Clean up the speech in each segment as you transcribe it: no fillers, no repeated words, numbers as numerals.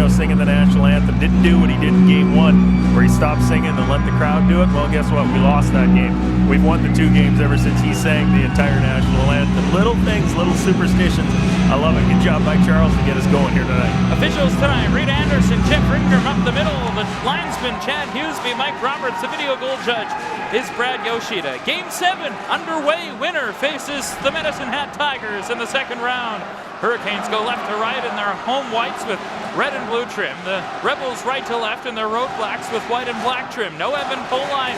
Giorgio singing the national anthem. Didn't do what he did in game 1, where he stopped singing and let the crowd do it. Well, guess what? We lost that game. We've won the 2 games ever since he sang the entire national anthem. Little things, little superstitions. I love it. Good job by Charles to get us going here tonight. Officials tonight: Reed Anderson, Jeff Ringram up the middle. The linesman Chad Hughesby, Mike Roberts. The video goal judge is Brad Yoshida. Game 7 underway. Winner faces the Medicine Hat Tigers in the second round. Hurricanes go left to right in their home whites with red and blue trim. The Rebels right to left in their road blacks with white and black trim. No Evan Poline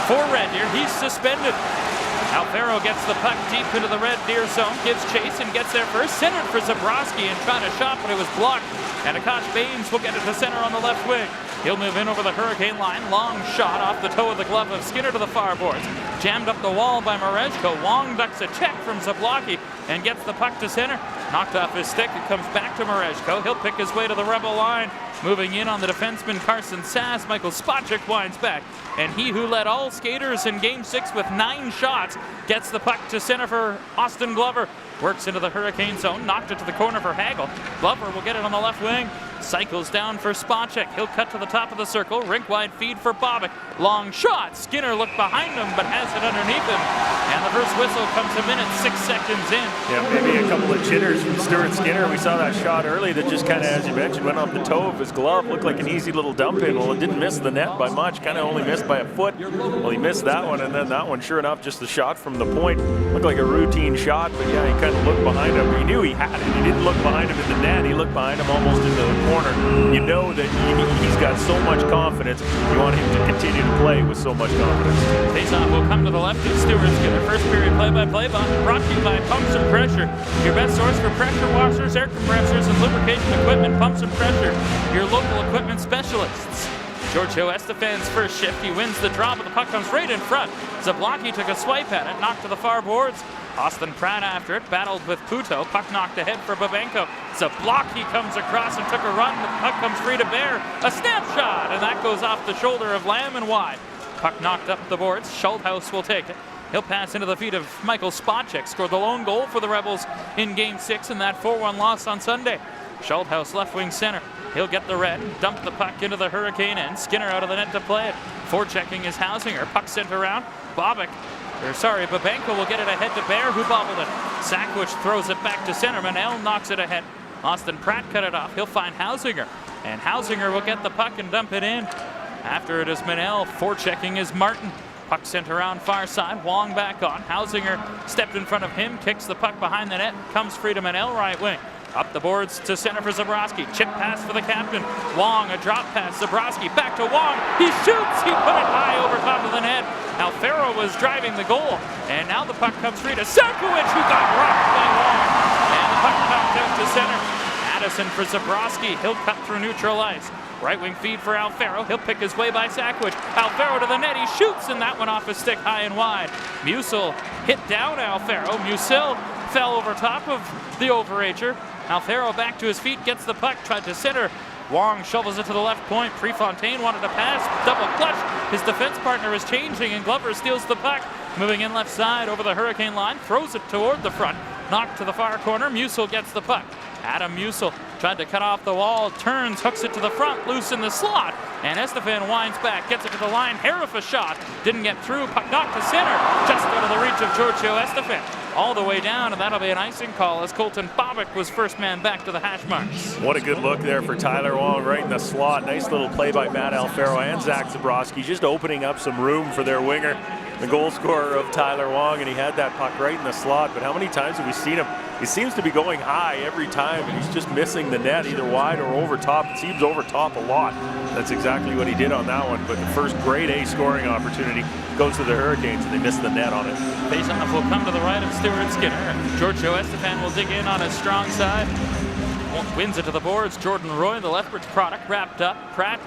for Red Deer. He's suspended. Alfaro gets the puck deep into the Red Deer zone, gives chase and gets there first. Centered for Zabrowski and tried a shot, but it was blocked. And Akash Baines will get it to center on the left wing. He'll move in over the Hurricane line. Long shot off the toe of the glove of Skinner to the far boards. Jammed up the wall by Marejko. Wong ducks a check from Zablocki and gets the puck to center. Knocked off his stick. It comes back to Marejko. He'll pick his way to the Rebel line. Moving in on the defenseman Carson Sass. Michael Spacek winds back. And he who led all skaters in Game 6 with 9 shots gets the puck to center for Austin Glover. Works into the Hurricane zone, knocked it to the corner for Hagel. Glover will get it on the left wing. Cycles down for Spacek. He'll cut to the top of the circle. Rink-wide feed for Bobick. Long shot. Skinner looked behind him, but has it underneath him. And the first whistle comes a minute, 6 seconds in. Yeah, maybe a couple of jitters from Stuart Skinner. We saw that shot early that just kind of, as you mentioned, went off the toe of his glove. Looked like an easy little dump in. Well, it didn't miss the net by much. Kind of only missed by a foot. Well, he missed that one, and then that one, sure enough, just the shot from the point. Looked like a routine shot, but yeah, he kind of looked behind him. He knew he had it. He didn't look behind him in the net. He looked behind him almost into the corner. You know that he's got so much confidence. You want him to continue to play with so much confidence. Faceoff will come to the left of Stewart Skinner. First period play-by-play brought to you by Pumps and Pressure. Your best source for pressure washers, air compressors, and lubrication equipment. Pumps and Pressure, your local equipment specialists. Giorgio Estefan's first shift. He wins the draw, but the puck comes right in front. Zablocki took a swipe at it, knocked to the far boards. Austin Pratt after it, battled with Puto. Puck knocked ahead for Babenko. Zablocki comes across and took a run. The puck comes free to Bear. A snapshot, and that goes off the shoulder of Lamb and wide. Puck knocked up the boards. Schulthaus will take it. He'll pass into the feet of Michael Spacek. Scored the lone goal for the Rebels in Game 6 in that 4-1 loss on Sunday. Schulthaus left wing center. He'll get the red, dump the puck into the Hurricane end. Skinner out of the net to play it. Forechecking is Hausinger. Puck sent around. Babenko will get it ahead to Bear, who bobbled it. Sakwich throws it back to center. Manel knocks it ahead. Austin Pratt cut it off. He'll find Hausinger. And Hausinger will get the puck and dump it in. After it is Manel. Forechecking is Martin. Puck sent around far side. Wong back on. Hausinger stepped in front of him. Kicks the puck behind the net. Comes free to Manel, right wing. Up the boards to center for Zabrowski. Chip pass for the captain. Wong, a drop pass. Zabrowski back to Wong. He shoots. He put it high over top of the net. Alfaro was driving the goal. And now the puck comes free to Sarkowicz, who got rocked by Wong. And the puck knocked out to center. Addison for Zabrowski. He'll cut through neutral ice. Right wing feed for Alfaro. He'll pick his way by Sakwich. Alfaro to the net. He shoots, and that one off his stick high and wide. Musil hit down Alfaro. Musil fell over top of the overager. Alfaro back to his feet, gets the puck, tried to center. Wong shovels it to the left point. Prefontaine wanted to pass, double clutch. His defense partner is changing, and Glover steals the puck. Moving in left side over the Hurricane line, throws it toward the front. Knocked to the far corner. Musil gets the puck. Adam Musil tried to cut off the wall, turns, hooks it to the front, loose in the slot. And Estefan winds back, gets it to the line. Harif a shot, didn't get through. Puck knocked to center, just out of the reach of Giorgio Estefan. All the way down, and that'll be an icing call as Colton Bobick was first man back to the hash marks. What a good look there for Tyler Wong right in the slot. Nice little play by Matt Alfaro and Zach Zabrowski, just opening up some room for their winger, the goal scorer of Tyler Wong, and he had that puck right in the slot. But how many times have we seen him? He seems to be going high every time, and he's just missing the net, either wide or over top. It seems over top a lot. That's exactly what he did on that one. But the first grade A scoring opportunity goes to the Hurricanes, and they miss the net on it. Faceoff will come to the right of Stuart Skinner. Giorgio Estefan will dig in on his strong side. Wins it to the boards. Jordan Roy, the Lethbridge product, wrapped up. Pratt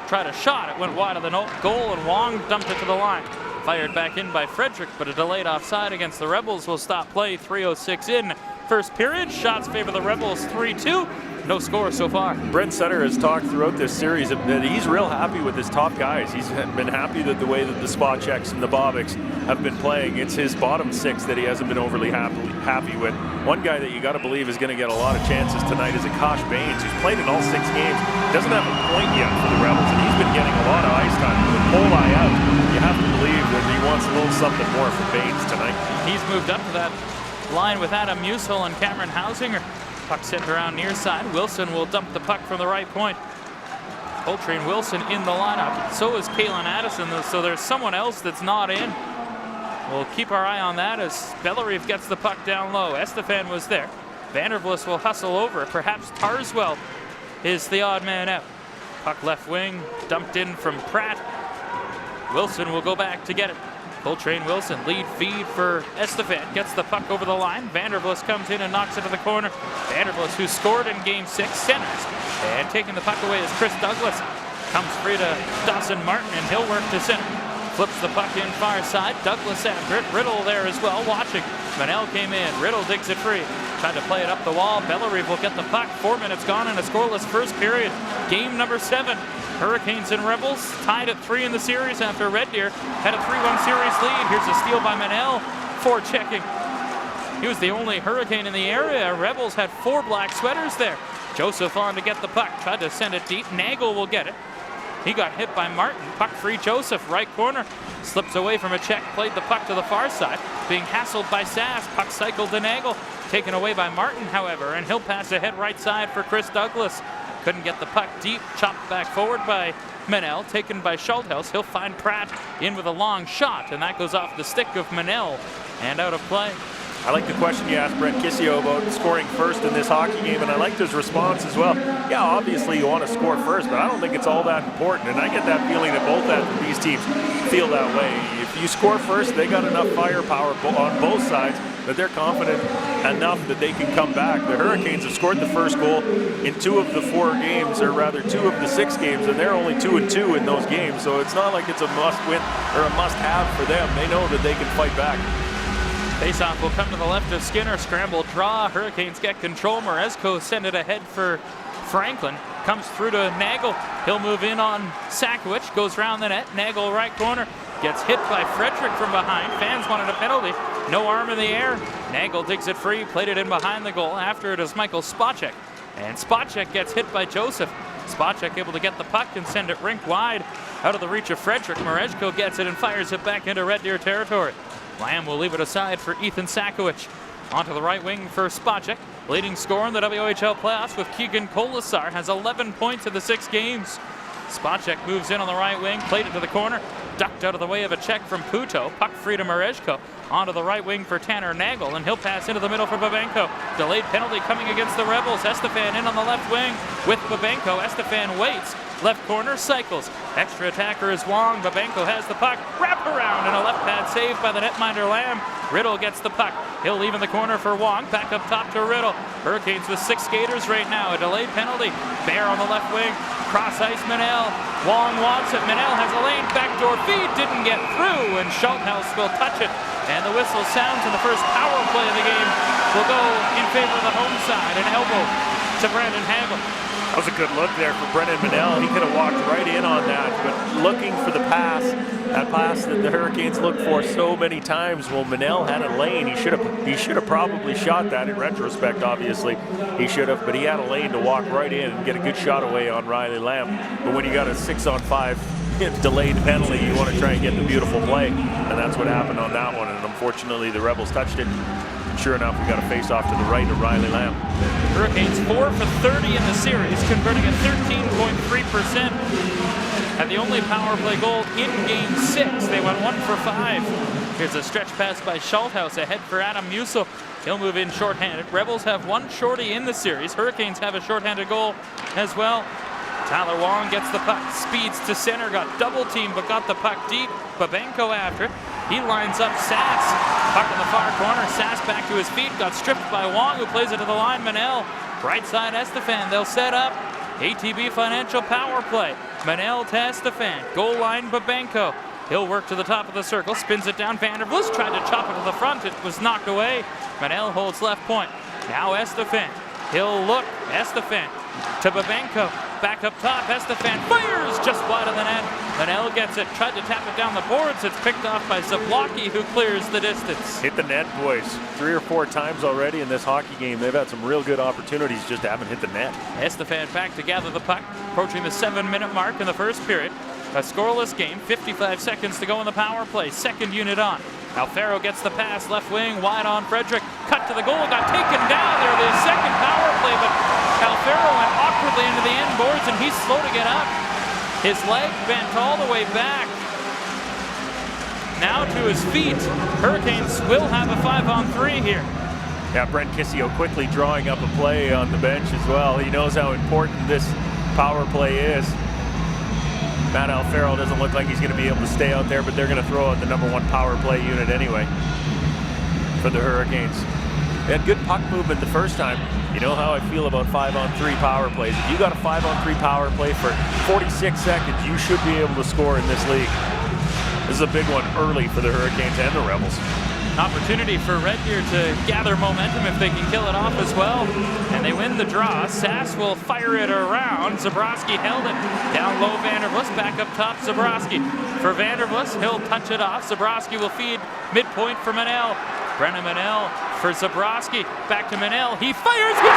tried a shot. It went wide of the goal, and Wong dumped it to the line. Fired back in by Frederick, but a delayed offside against the Rebels will stop play. 3:06 in first period. Shots favor the Rebels 3-2. no score so far. Brent Sutter has talked throughout this series that he's real happy with his top guys. He's been happy that the way that the spot checks and the Bobics have been playing. It's his bottom six that he hasn't been overly happy with. One guy that you got to believe is going to get a lot of chances tonight is Akash Baines, who's played in all 6 games. Doesn't have a point yet for the Rebels, and he's been getting a lot of ice time. With Polai out, you have to believe that he wants a little something more from Baines tonight. He's moved up to that line with Adam Musil and Cameron Hausinger. Puck sent around near side. Wilson will dump the puck from the right point. Coltrane Wilson in the lineup. So is Kalen Addison, so there's someone else that's not in. We'll keep our eye on that as Bellerive gets the puck down low. Estefan was there. Vandervlis will hustle over. Perhaps Tarswell is the odd man out. Puck left wing, dumped in from Pratt. Wilson will go back to get it. Coltrane Wilson, lead feed for Estefan, gets the puck over the line. Vandervlis comes in and knocks it to the corner. Vandervlis, who scored in Game 6, centers. And taking the puck away is Chris Douglas. Comes free to Dawson Martin, and he'll work to center. Flips the puck in far side. Douglas after it. Riddle there as well, watching. Manel came in. Riddle digs it free. Tried to play it up the wall. Bellerive will get the puck. 4 minutes gone in a scoreless first period. Game number 7. Hurricanes and Rebels tied at 3 in the series after Red Deer had a 3-1 series lead. Here's a steal by Manel. Forechecking. He was the only Hurricane in the area. Rebels had 4 black sweaters there. Joseph on to get the puck. Tried to send it deep. Nagel will get it. He got hit by Martin. Puck free Joseph, right corner. Slips away from a check. Played the puck to the far side. Being hassled by Sass. Puck cycled to Nagel. Taken away by Martin, however, and he'll pass ahead right side for Chris Douglas. Couldn't get the puck deep. Chopped back forward by Manel. Taken by Schulthaus. He'll find Pratt in with a long shot, and that goes off the stick of Manel and out of play. I like the question you asked Brent Kissio about scoring first in this hockey game, and I liked his response as well. Yeah, obviously you want to score first, but I don't think it's all that important, and I get that feeling that both of these teams feel that way. If you score first, they got enough firepower on both sides that they're confident enough that they can come back. The Hurricanes have scored the first goal in 2 of the 4 games, or rather 2 of the 6 games, and they're only 2-2 in those games, so it's not like it's a must-win or a must-have for them. They know that they can fight back. Faceoff will come to the left of Skinner. Scramble draw. Hurricanes get control. Moresco send it ahead for Franklin. Comes through to Nagel. He'll move in on Sakiewicz. Goes round the net. Nagel right corner. Gets hit by Frederick from behind. Fans wanted a penalty. No arm in the air. Nagel digs it free. Played it in behind the goal. After it is Michael Spacek. And Spacek gets hit by Joseph. Spacek able to get the puck and send it rink wide. Out of the reach of Frederick. Moresco gets it and fires it back into Red Deer territory. Lamb will leave it aside for Ethan Sakiewicz. Onto the right wing for Spacek. Leading scorer in the WHL playoffs with Keegan Kolasar. Has 11 points in the 6 games. Spacek moves in on the right wing. Played it to the corner. Ducked out of the way of a check from Puto. Puck free to Moresco. Onto the right wing for Tanner Nagel. And he'll pass into the middle for Babenko. Delayed penalty coming against the Rebels. Estefan in on the left wing with Babenko. Estefan waits. Left corner cycles. Extra attacker is Wong. Babenko has the puck. Wrap around and a left pad save by the netminder Lamb. Riddle gets the puck. He'll leave in the corner for Wong. Back up top to Riddle. Hurricanes with 6 skaters right now. A delayed penalty. Bear on the left wing. Cross ice Manel. Wong wants it. Manel has a lane. Backdoor feed. Didn't get through. And Schulthaus will touch it. And the whistle sounds, and the first power play of the game will go in favor of the home side. An elbow to Brandon Hagel. That was a good look there for Brendan Manel. He could have walked right in on that, but looking for the pass, that pass that the Hurricanes looked for so many times. Well, Manel had a lane. He should have probably shot that in retrospect, obviously. He should have, but he had a lane to walk right in and get a good shot away on Riley Lamb. But when you got a 6-on-5 delayed penalty, you want to try and get the beautiful play, and that's what happened on that one. And unfortunately, the Rebels touched it. And sure enough, we got a face-off to the right of Riley Lamb. Hurricanes 4 for 30 in the series, converting at 13.3%. Had the only power play goal in Game 6. They went 1 for 5. Here's a stretch pass by Schulthaus ahead for Adam Musil. He'll move in shorthanded. Rebels have 1 shorty in the series. Hurricanes have a shorthanded goal as well. Tyler Wong gets the puck, speeds to center, got double teamed, but got the puck deep. Babenko after it. He lines up Sass. Puck in the far corner. Sass back to his feet, got stripped by Wong, who plays it to the line. Manel, right side Estefan. They'll set up. ATB Financial power play. Manel to Estefan. Goal line Babenko. He'll work to the top of the circle, spins it down. Vandervlis tried to chop it to the front. It was knocked away. Manel holds left point. Now Estefan. He'll look. Estefan to Babenko. Back up top, Estefan fires just wide of the net. Manel gets it, tried to tap it down the boards. It's picked off by Zablocki, who clears the distance. Hit the net, boys. 3 or 4 times already in this hockey game. They've had some real good opportunities, just haven't hit the net. Estefan back to gather the puck, approaching the 7-minute mark in the first period. A scoreless game, 55 seconds to go in the power play. Second unit on. Alfaro gets the pass, left wing, wide on Frederick. Cut to the goal, got taken down there. The second power play, but Alfaro went awkwardly into the end boards, and he's slow to get up. His leg bent all the way back. Now to his feet. Hurricanes will have a 5-on-3 here. Yeah, Brent Kissio quickly drawing up a play on the bench as well. He knows how important this power play is. Matt Alfaro doesn't look like he's going to be able to stay out there, but they're going to throw out the #1 power play unit anyway for the Hurricanes. They had good puck movement the first time. You know how I feel about 5-on-3 power plays. If you got a 5-on-3 power play for 46 seconds, you should be able to score in this league. This is a big one early for the Hurricanes and the Rebels. Opportunity for Red Deer to gather momentum if they can kill it off as well. And they win the draw. Sass will fire it around. Zabrowski held it. Down low, Vandervlis. Back up top, Zabrowski. For Vandervlis, he'll touch it off. Zabrowski will feed midpoint for Manel. Brennan Manel for Zabrowski. Back to Manel. He fires. He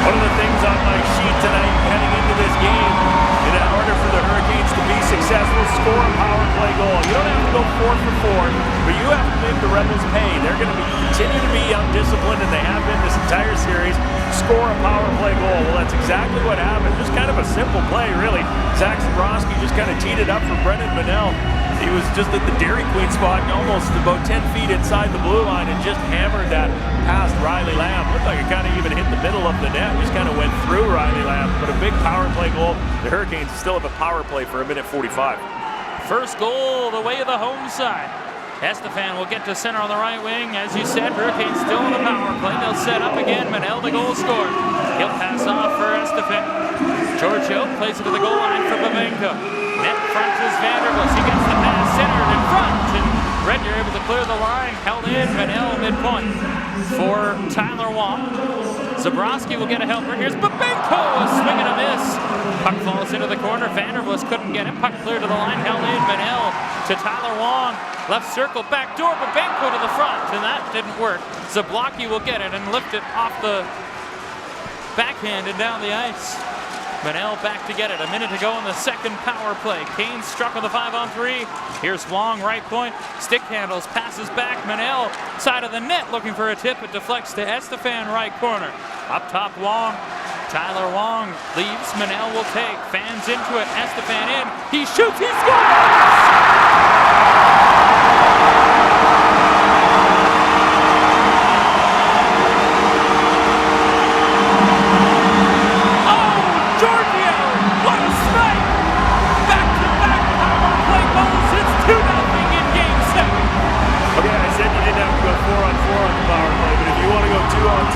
One of the things on my sheet tonight heading into this game, in order for the Hurricanes to be successful, score a power play goal. You don't have to go 4 for 4, but you have to make the Rebels pay. They're going to continue to be undisciplined, and they have been this entire series. Score a power play goal. Well, that's exactly what happened. Just kind of a simple play, really. Zach Zabrowski just kind of teed it up for Brendan Manel. He was just at the Dairy Queen spot, almost about 10 feet inside the blue line, and just hammered that past Riley Lamb. Looked like it kind of even hit the middle of the net. Just kind of went through Riley Lamb. But a big power play goal. The Hurricanes still have a power play for 1:45. First goal the way of the home side. Estefan will get to center on the right wing. As you said, Hurricanes still in the power play. They'll set up again. Manel, the goal scorer. He'll pass off for Estefan. Giorgio plays it to the goal line for Babenko. Net front is Vandervlis. He gets the pass centered in front, and Red Deer able to clear the line. Held in. Manel midpoint for Tyler Wong. Zabrowski will get a helper. Here's Babenko, a swing and a miss. Puck falls into the corner. Vandervlis couldn't get it. Puck cleared to the line. Held in. Manel to Tyler Wong. Left circle, back door. Babenko to the front, and that didn't work. Zablocki will get it and lift it off the backhand and down the ice. Manel back to get it. A minute to go in the second power play. Kane struck on the 5-on-3. Here's Wong, right point. Stick handles, passes back. Manel, side of the net, looking for a tip. It deflects to Estefan, right corner. Up top, Wong. Tyler Wong leaves. Manel will take. Fans into it. Estefan in. He shoots. He scores!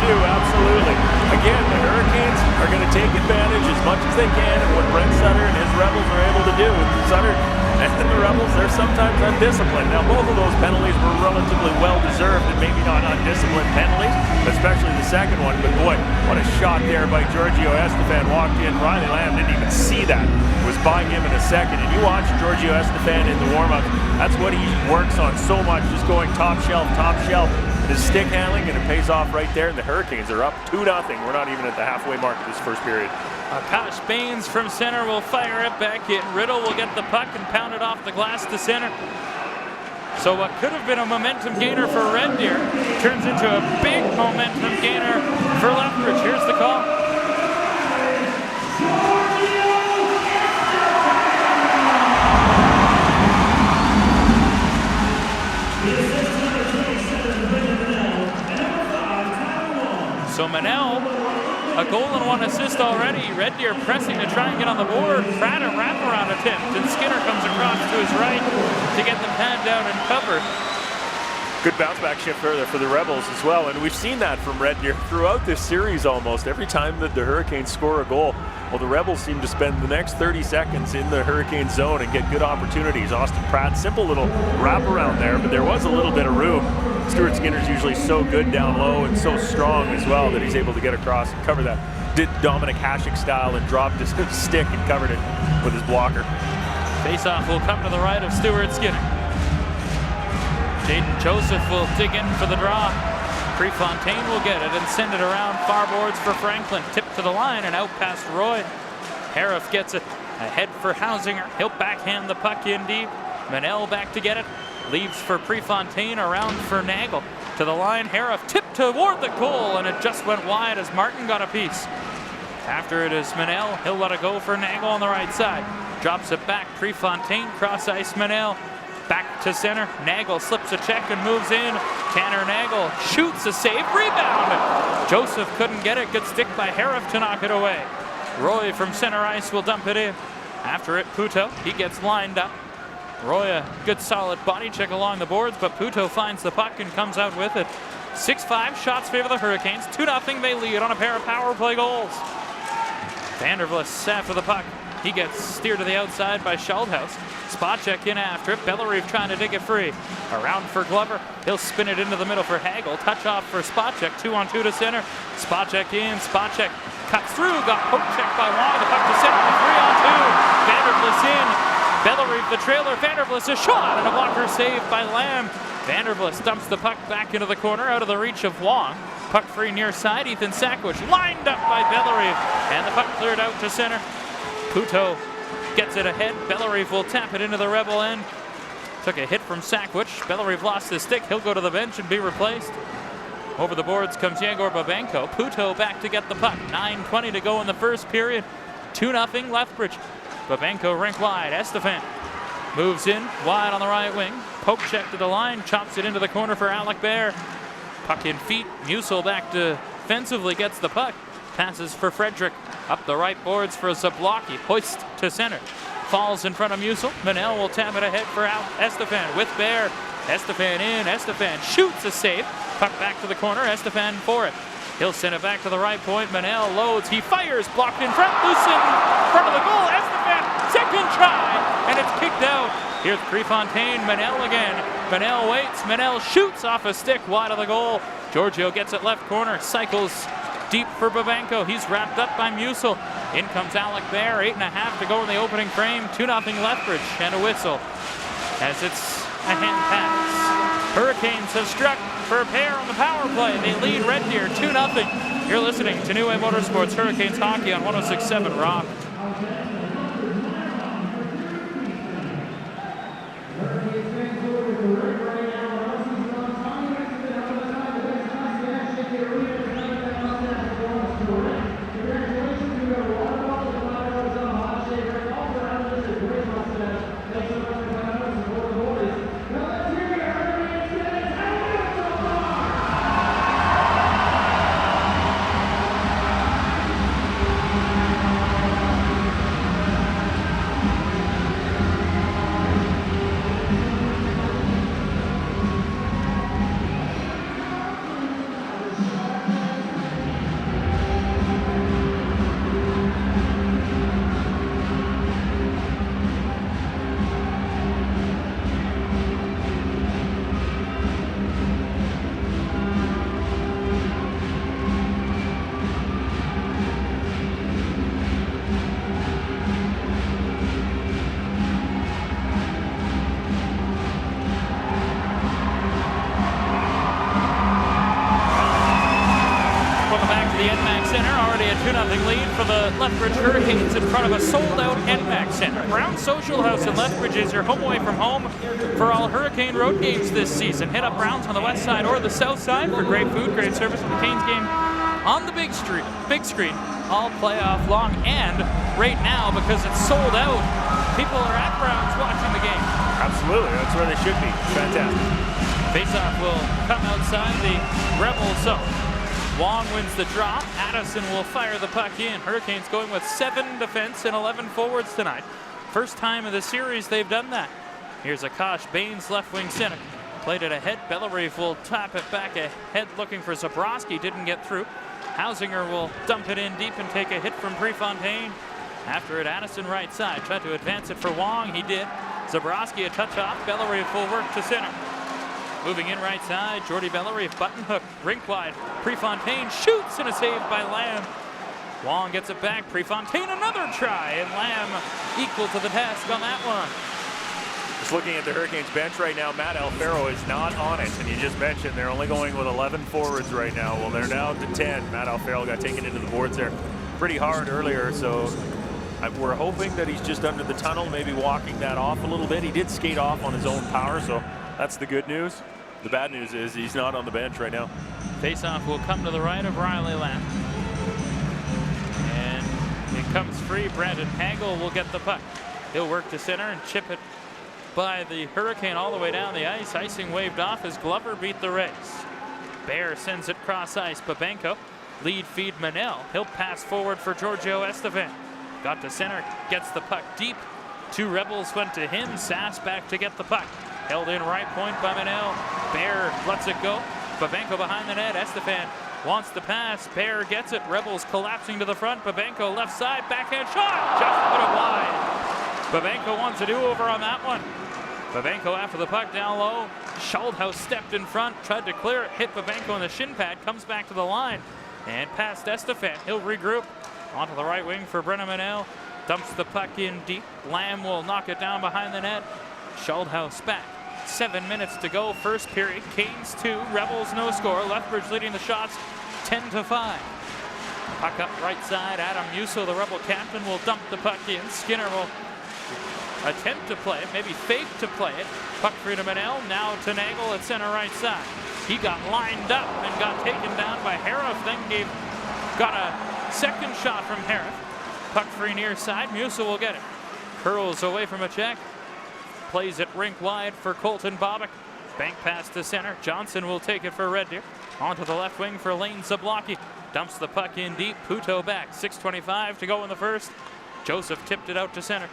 Absolutely. Again, the Hurricanes are going to take advantage as much as they can of what Brent Sutter and his Rebels are able to do. Sutter and the Rebels, they're sometimes undisciplined. Now, both of those penalties were relatively well-deserved and maybe not undisciplined penalties, especially the second one. But boy, what a shot there by Giorgio Estefan. Walked in. Riley Lamb didn't even see that. Was by him in a second. And you watch Giorgio Estefan in the warm-up. That's what he works on so much, just going top shelf, top shelf. His stick handling, and it pays off right there, and the Hurricanes are up 2-0. We're not even at the halfway mark of this first period. Akash Baines from center will fire it back in. Riddle will get the puck and pound it off the glass to center. So what could have been a momentum gainer for Red Deer turns into a big momentum gainer for Lethbridge. Here's the call. So Manel, a goal and 1 assist already. Red Deer pressing to try and get on the board. Pratt a wraparound attempt, and Skinner comes across to his right to get the pad down and cover. Good bounce back shift there for the Rebels as well, and we've seen that from Red Deer throughout this series almost. Every time that the Hurricanes score a goal, well, the Rebels seem to spend the next 30 seconds in the Hurricane zone and get good opportunities. Austin Pratt, simple little wraparound there, but there was a little bit of room. Stuart Skinner's usually so good down low and so strong as well that he's able to get across and cover that. Did Dominic Hasek style and dropped his stick and covered it with his blocker. Face-off will come to the right of Stuart Skinner. Jaden Joseph will dig in for the draw. Prefontaine will get it and send it around far boards for Franklin. Tip to the line and out past Roy. Hariff gets it ahead for Hausinger. He'll backhand the puck in deep. Manel back to get it. Leaves for Prefontaine, around for Nagel. To the line, Hariff tipped toward the goal, and it just went wide as Martin got a piece. After it is Manel. He'll let it go for Nagel on the right side. Drops it back. Prefontaine, cross ice Manel. Back to center. Nagel slips a check and moves in. Tanner Nagel shoots a save. Rebound. Joseph couldn't get it. Good stick by Hariff to knock it away. Roy from center ice will dump it in. After it, Puto. He gets lined up. Roy, a good solid body check along the boards, but Puto finds the puck and comes out with it. 6-5 shots favor the Hurricanes. 2-0 they lead on a pair of power play goals. Vandervlis after the puck. He gets steered to the outside by Schaldhaus. Spot check in after it. Bellerive trying to dig it free. Around for Glover. He'll spin it into the middle for Hagel. Touch off for Spot check. 2-on-2 to center. Spot check in. Spot check cuts through. Got poke checked by Wong. The puck to center. 3-on-2. Vandervlis in. Bellerive the trailer. Vandervlis a shot and a blocker saved by Lamb. Vandervlis dumps the puck back into the corner out of the reach of Wong. Puck free near side. Ethan Sakwich lined up by Bellerive. And the puck cleared out to center. Puto gets it ahead. Bellerive will tap it into the Rebel end. Took a hit from Sakwich. Bellerive lost his stick. He'll go to the bench and be replaced. Over the boards comes Yegor Babenko. Puto back to get the puck. 9:20 to go in the first period. 2-0 Lethbridge. Babenko rink wide. Estefan moves in wide on the right wing. Poke check to the line. Chops it into the corner for Alec Bear. Puck in feet. Musil back defensively gets the puck. Passes for Frederick. Up the right boards for Zablocki. Hoist to center. Falls in front of Musil. Manel will tap it ahead for Estefan with Bear. Estefan in. Estefan shoots a save. Puck back to the corner. Estefan for it. He'll send it back to the right point. Manel loads. He fires. Blocked in front. Loose in front of the goal. Estefan. Second try. And it's kicked out. Here's Prefontaine. Manel again. Manel waits. Manel shoots off a stick wide of the goal. Giorgio gets it left corner. Cycles deep for Babenko. He's wrapped up by Musil. In comes Alec Bear. 8.5 to go in the opening frame. 2-0 Lethbridge. And a whistle as it's a hand pass. Hurricanes have struck for a pair on the power play. They lead Red Deer 2-0. You're listening to New Way Motorsports Hurricanes Hockey on 106.7 Rock. Lead for the Lethbridge Hurricanes in front of a sold-out NMAX Center. Brown Social House in Lethbridge is your home away from home for all Hurricane road games this season. Hit up Brown's on the west side or the south side for great food, great service for the Canes game on the big screen, all playoff long. And right now, because it's sold out, people are at Brown's watching the game. Absolutely, that's where they should be. Fantastic. Faceoff will come outside the Rebel zone. Wong wins the draw. Addison will fire the puck in. Hurricanes going with 7 defense and 11 forwards tonight. First time in the series they've done that. Here's Akash Baines, left wing center. Played it ahead. Bellerive will tap it back ahead looking for Zabrowski. Didn't get through. Hausinger will dump it in deep and take a hit from Prefontaine. After it, Addison right side. Tried to advance it for Wong. He did. Zabrowski a touch off. Bellerive will work to center. Moving in right side. Jordy Bellerive button hook. Rink wide. Prefontaine shoots and a save by Lamb. Wong gets it back. Prefontaine another try. And Lamb equal to the task on that one. Just looking at the Hurricanes bench right now, Matt Alfaro is not on it. And you just mentioned they're only going with 11 forwards right now. Well, they're down to 10. Matt Alfaro got taken into the boards there pretty hard earlier. So we're hoping that he's just under the tunnel, maybe walking that off a little bit. He did skate off on his own power, so that's the good news. The bad news is he's not on the bench right now. Faceoff will come to the right of Riley Lamb. And it comes free. Brandon Hagel will get the puck. He'll work to center and chip it by the Hurricane all the way down the ice. Icing waved off as Glover beat the race. Bear sends it cross ice. Babenko lead feed Manel. He'll pass forward for Giorgio Estevan. Got to center, gets the puck deep. Two Rebels went to him. Sass back to get the puck. Held in right point by Manel. Bear lets it go. Babenko behind the net. Estevan wants the pass. Bear gets it. Rebels collapsing to the front. Babenko left side. Backhand shot. Just put it wide. Babenko wants a do-over on that one. Babenko after the puck down low. Schaldhaus stepped in front. Tried to clear it. Hit Babenko in the shin pad. Comes back to the line. And past Estevan. He'll regroup. Onto the right wing for Brennan Manel. Dumps the puck in deep. Lamb will knock it down behind the net. Schaldhaus back. 7 minutes to go. First period. Canes 2. Rebels no score. Lethbridge leading the shots 10-5. Puck up right side. Adam Musso, the Rebel captain, will dump the puck in. Skinner will attempt to play it. Maybe fake to play it. Puck free to Manel. Now to Nagel at center right side. He got lined up and got taken down by Harif. Then got a second shot from Harif. Puck free near side. Musso will get it. Curls away from a check. Plays it rink wide for Colton Bobick. Bank pass to center. Johnson will take it for Red Deer. Onto the left wing for Lane Zablocki. Dumps the puck in deep. Puto back. 6:25 to go in the first. Joseph tipped it out to center.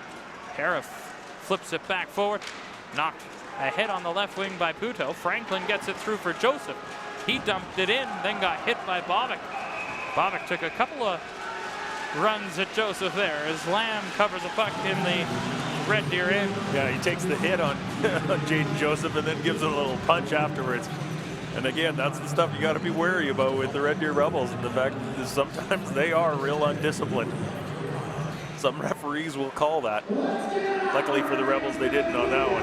Harif flips it back forward. Knocked ahead on the left wing by Puto. Franklin gets it through for Joseph. He dumped it in, then got hit by Bobick. Bobick took a couple of runs at Joseph there as Lamb covers a puck in the Red Deer end. Yeah, he takes the hit on Jaden Joseph and then gives it a little punch afterwards. And again, that's the stuff you got to be wary about with the Red Deer Rebels, and the fact that sometimes they are real undisciplined. Some referees will call that. Luckily for the Rebels, they didn't on that one.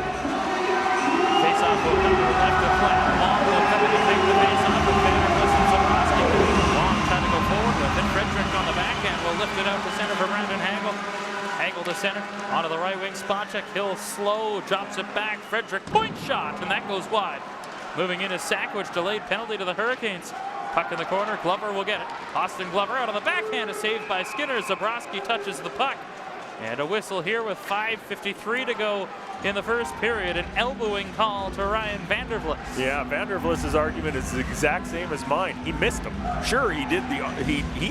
Face-off will come to the left of flat. Long will come in to take the face-off with Vanderbilt and Zabrowski. Long trying to go forward with it. Frederick on the backhand will lift it out to center for Brandon Hagel. Hagel to center. Onto the right wing. Spacek. Hill slow. Drops it back. Frederick point shot. And that goes wide. Moving in is Sackwood. Delayed penalty to the Hurricanes. Puck in the corner. Glover will get it. Austin Glover out of the backhand. A save by Skinner. Zabrowski touches the puck. And a whistle here with 5:53 to go in the first period. An elbowing call to Ryan Vandervlis. Yeah, Vandervlis' argument is the exact same as mine. He missed him. Sure, he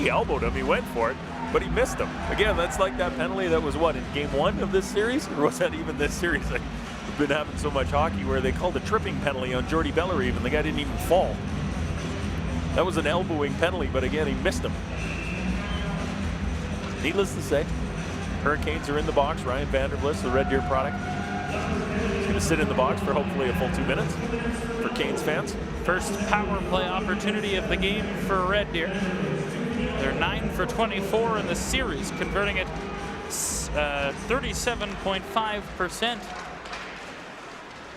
elbowed him. He went for it, but he missed him. Again, that's like that penalty that was, what, in game 1 of this series? Or was that even this series? We've been having so much hockey where they called a tripping penalty on Jordy Bellerive and the guy didn't even fall. That was an elbowing penalty, but again, he missed him. Needless to say, Hurricanes are in the box. Ryan Vandervlis, the Red Deer product, is going to sit in the box for hopefully a full 2 minutes for Canes fans. First power play opportunity of the game for Red Deer. They're 9 for 24 in the series, converting it 37.5%.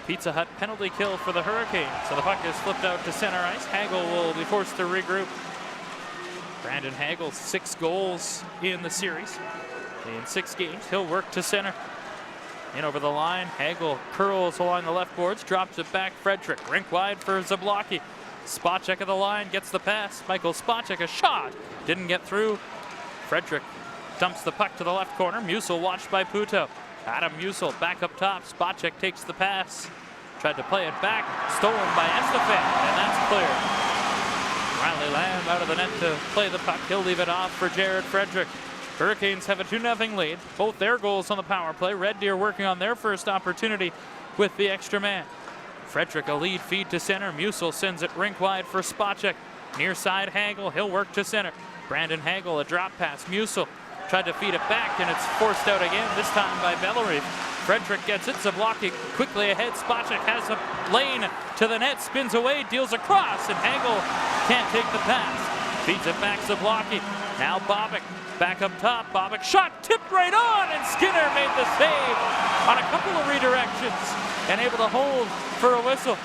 Pizza Hut penalty kill for the Hurricanes. So the puck is flipped out to center ice. Hagel will be forced to regroup. Brandon Hagel, 6 goals in the series. In 6 games, he'll work to center. In over the line, Hagel curls along the left boards, drops it back. Frederick, rink wide for Zablocki. Spacek of the line, gets the pass. Michael Spacek, a shot. Didn't get through. Frederick dumps the puck to the left corner. Musil watched by Puto. Adam Musil back up top. Spacek takes the pass. Tried to play it back. Stolen by Estefan, and that's clear. Riley Lamb out of the net to play the puck. He'll leave it off for Jared Frederick. Hurricanes have a 2-0 lead. Both their goals on the power play. Red Deer working on their first opportunity with the extra man. Frederick a lead feed to center. Musil sends it rink wide for Spacek. Near side Hagel, he'll work to center. Brandon Hagel, a drop pass. Musil tried to feed it back, and it's forced out again, this time by Bellery. Frederick gets it, Zablocki quickly ahead. Spacek has a lane to the net, spins away, deals across, and Hagel can't take the pass. Feeds it back, Zablocki. Now Bobic back up top. Bobic shot tipped right on, and Skinner made the save on a couple of redirections and able to hold for a whistle.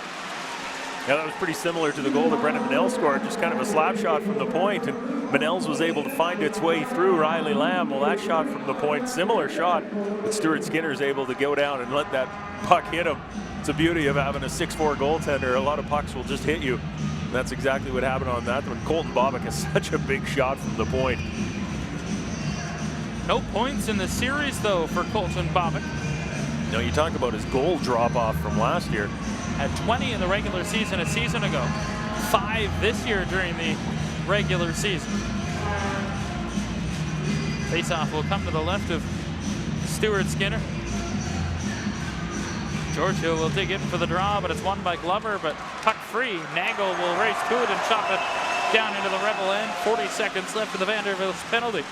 Yeah, that was pretty similar to the goal that Brendan Manel scored, just kind of a slap shot from the point, and Manel's was able to find its way through Riley Lamb. Well, that shot from the point, similar shot, but Stuart Skinner's able to go down and let that puck hit him. It's the beauty of having a 6'4" goaltender. A lot of pucks will just hit you. And that's exactly what happened on that one. Colton Bobic has such a big shot from the point. No points in the series, though, for Colton Bobic. Now, you talk about his goal drop-off from last year. Had 20 in the regular season a season ago. 5 this year during the regular season. Faceoff will come to the left of Stuart Skinner. Giorgio will dig in for the draw, but it's won by Glover, but puck free. Nagel will race to it and chop it down into the Rebel end. 40 seconds left for the Vanderbilt's penalty.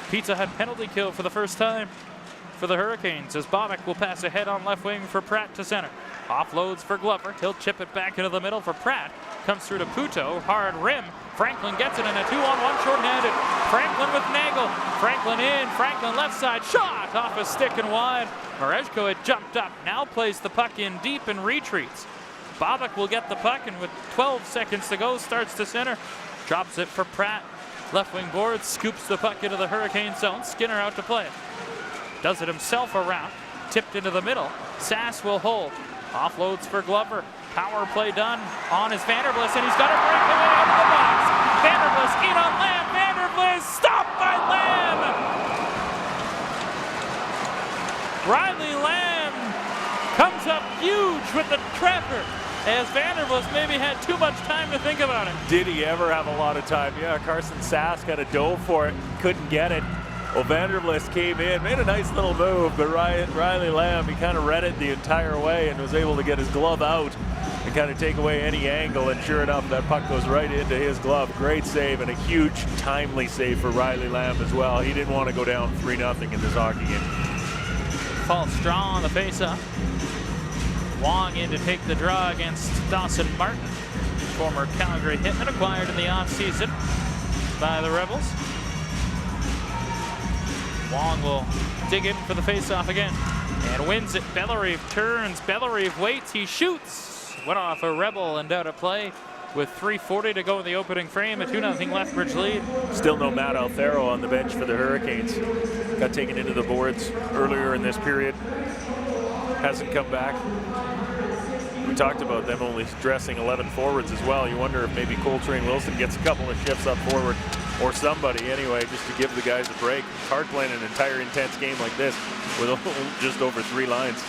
Pizza Hut penalty kill for the first time for the Hurricanes as Bobic will pass ahead on left wing for Pratt to center. Offloads for Glover. He'll chip it back into the middle for Pratt. Comes through to Puto. Hard rim. Franklin gets it in a 2-on-1 shorthanded. Franklin with Nagel. Franklin in. Franklin left side. Shot off a stick and wide. Marejko had jumped up. Now plays the puck in deep and retreats. Bobic will get the puck and with 12 seconds to go starts to center. Drops it for Pratt. Left wing board. Scoops the puck into the Hurricane zone. Skinner out to play it. Does it himself around. Tipped into the middle. Sass will hold. Offloads for Glover. Power play done on his Vanderbilt, and he's got a breakaway out of the box. Vanderbilt in on Lamb. Vanderbilt stopped by Lamb. Riley Lamb comes up huge with the trapper as Vanderbilt maybe had too much time to think about it. Did he ever have a lot of time? Yeah, Carson Sass got a dove for it, couldn't get it. Well, Vanderbilt came in, made a nice little move, but Riley Lamb, he kind of read it the entire way and was able to get his glove out and kind of take away any angle, and sure enough, that puck goes right into his glove. Great save, and a huge, timely save for Riley Lamb as well. He didn't want to go down 3-0 in this hockey game. Falls strong on the faceoff. Wong in to take the draw against Dawson Martin, former Calgary hitman, acquired in the offseason by the Rebels. Wong will dig in for the faceoff again and wins it. Bellery turns, Bellery waits, he shoots. Went off a Rebel and out of play with 3:40 to go in the opening frame. A 2-0 Lethbridge lead. Still no Matt Alfaro on the bench for the Hurricanes. Got taken into the boards earlier in this period. Hasn't come back. We talked about them only dressing 11 forwards as well. You wonder if maybe Coltrane Wilson gets a couple of shifts up forward, or somebody anyway, just to give the guys a break. It's hard playing an entire intense game like this with just over 3 lines.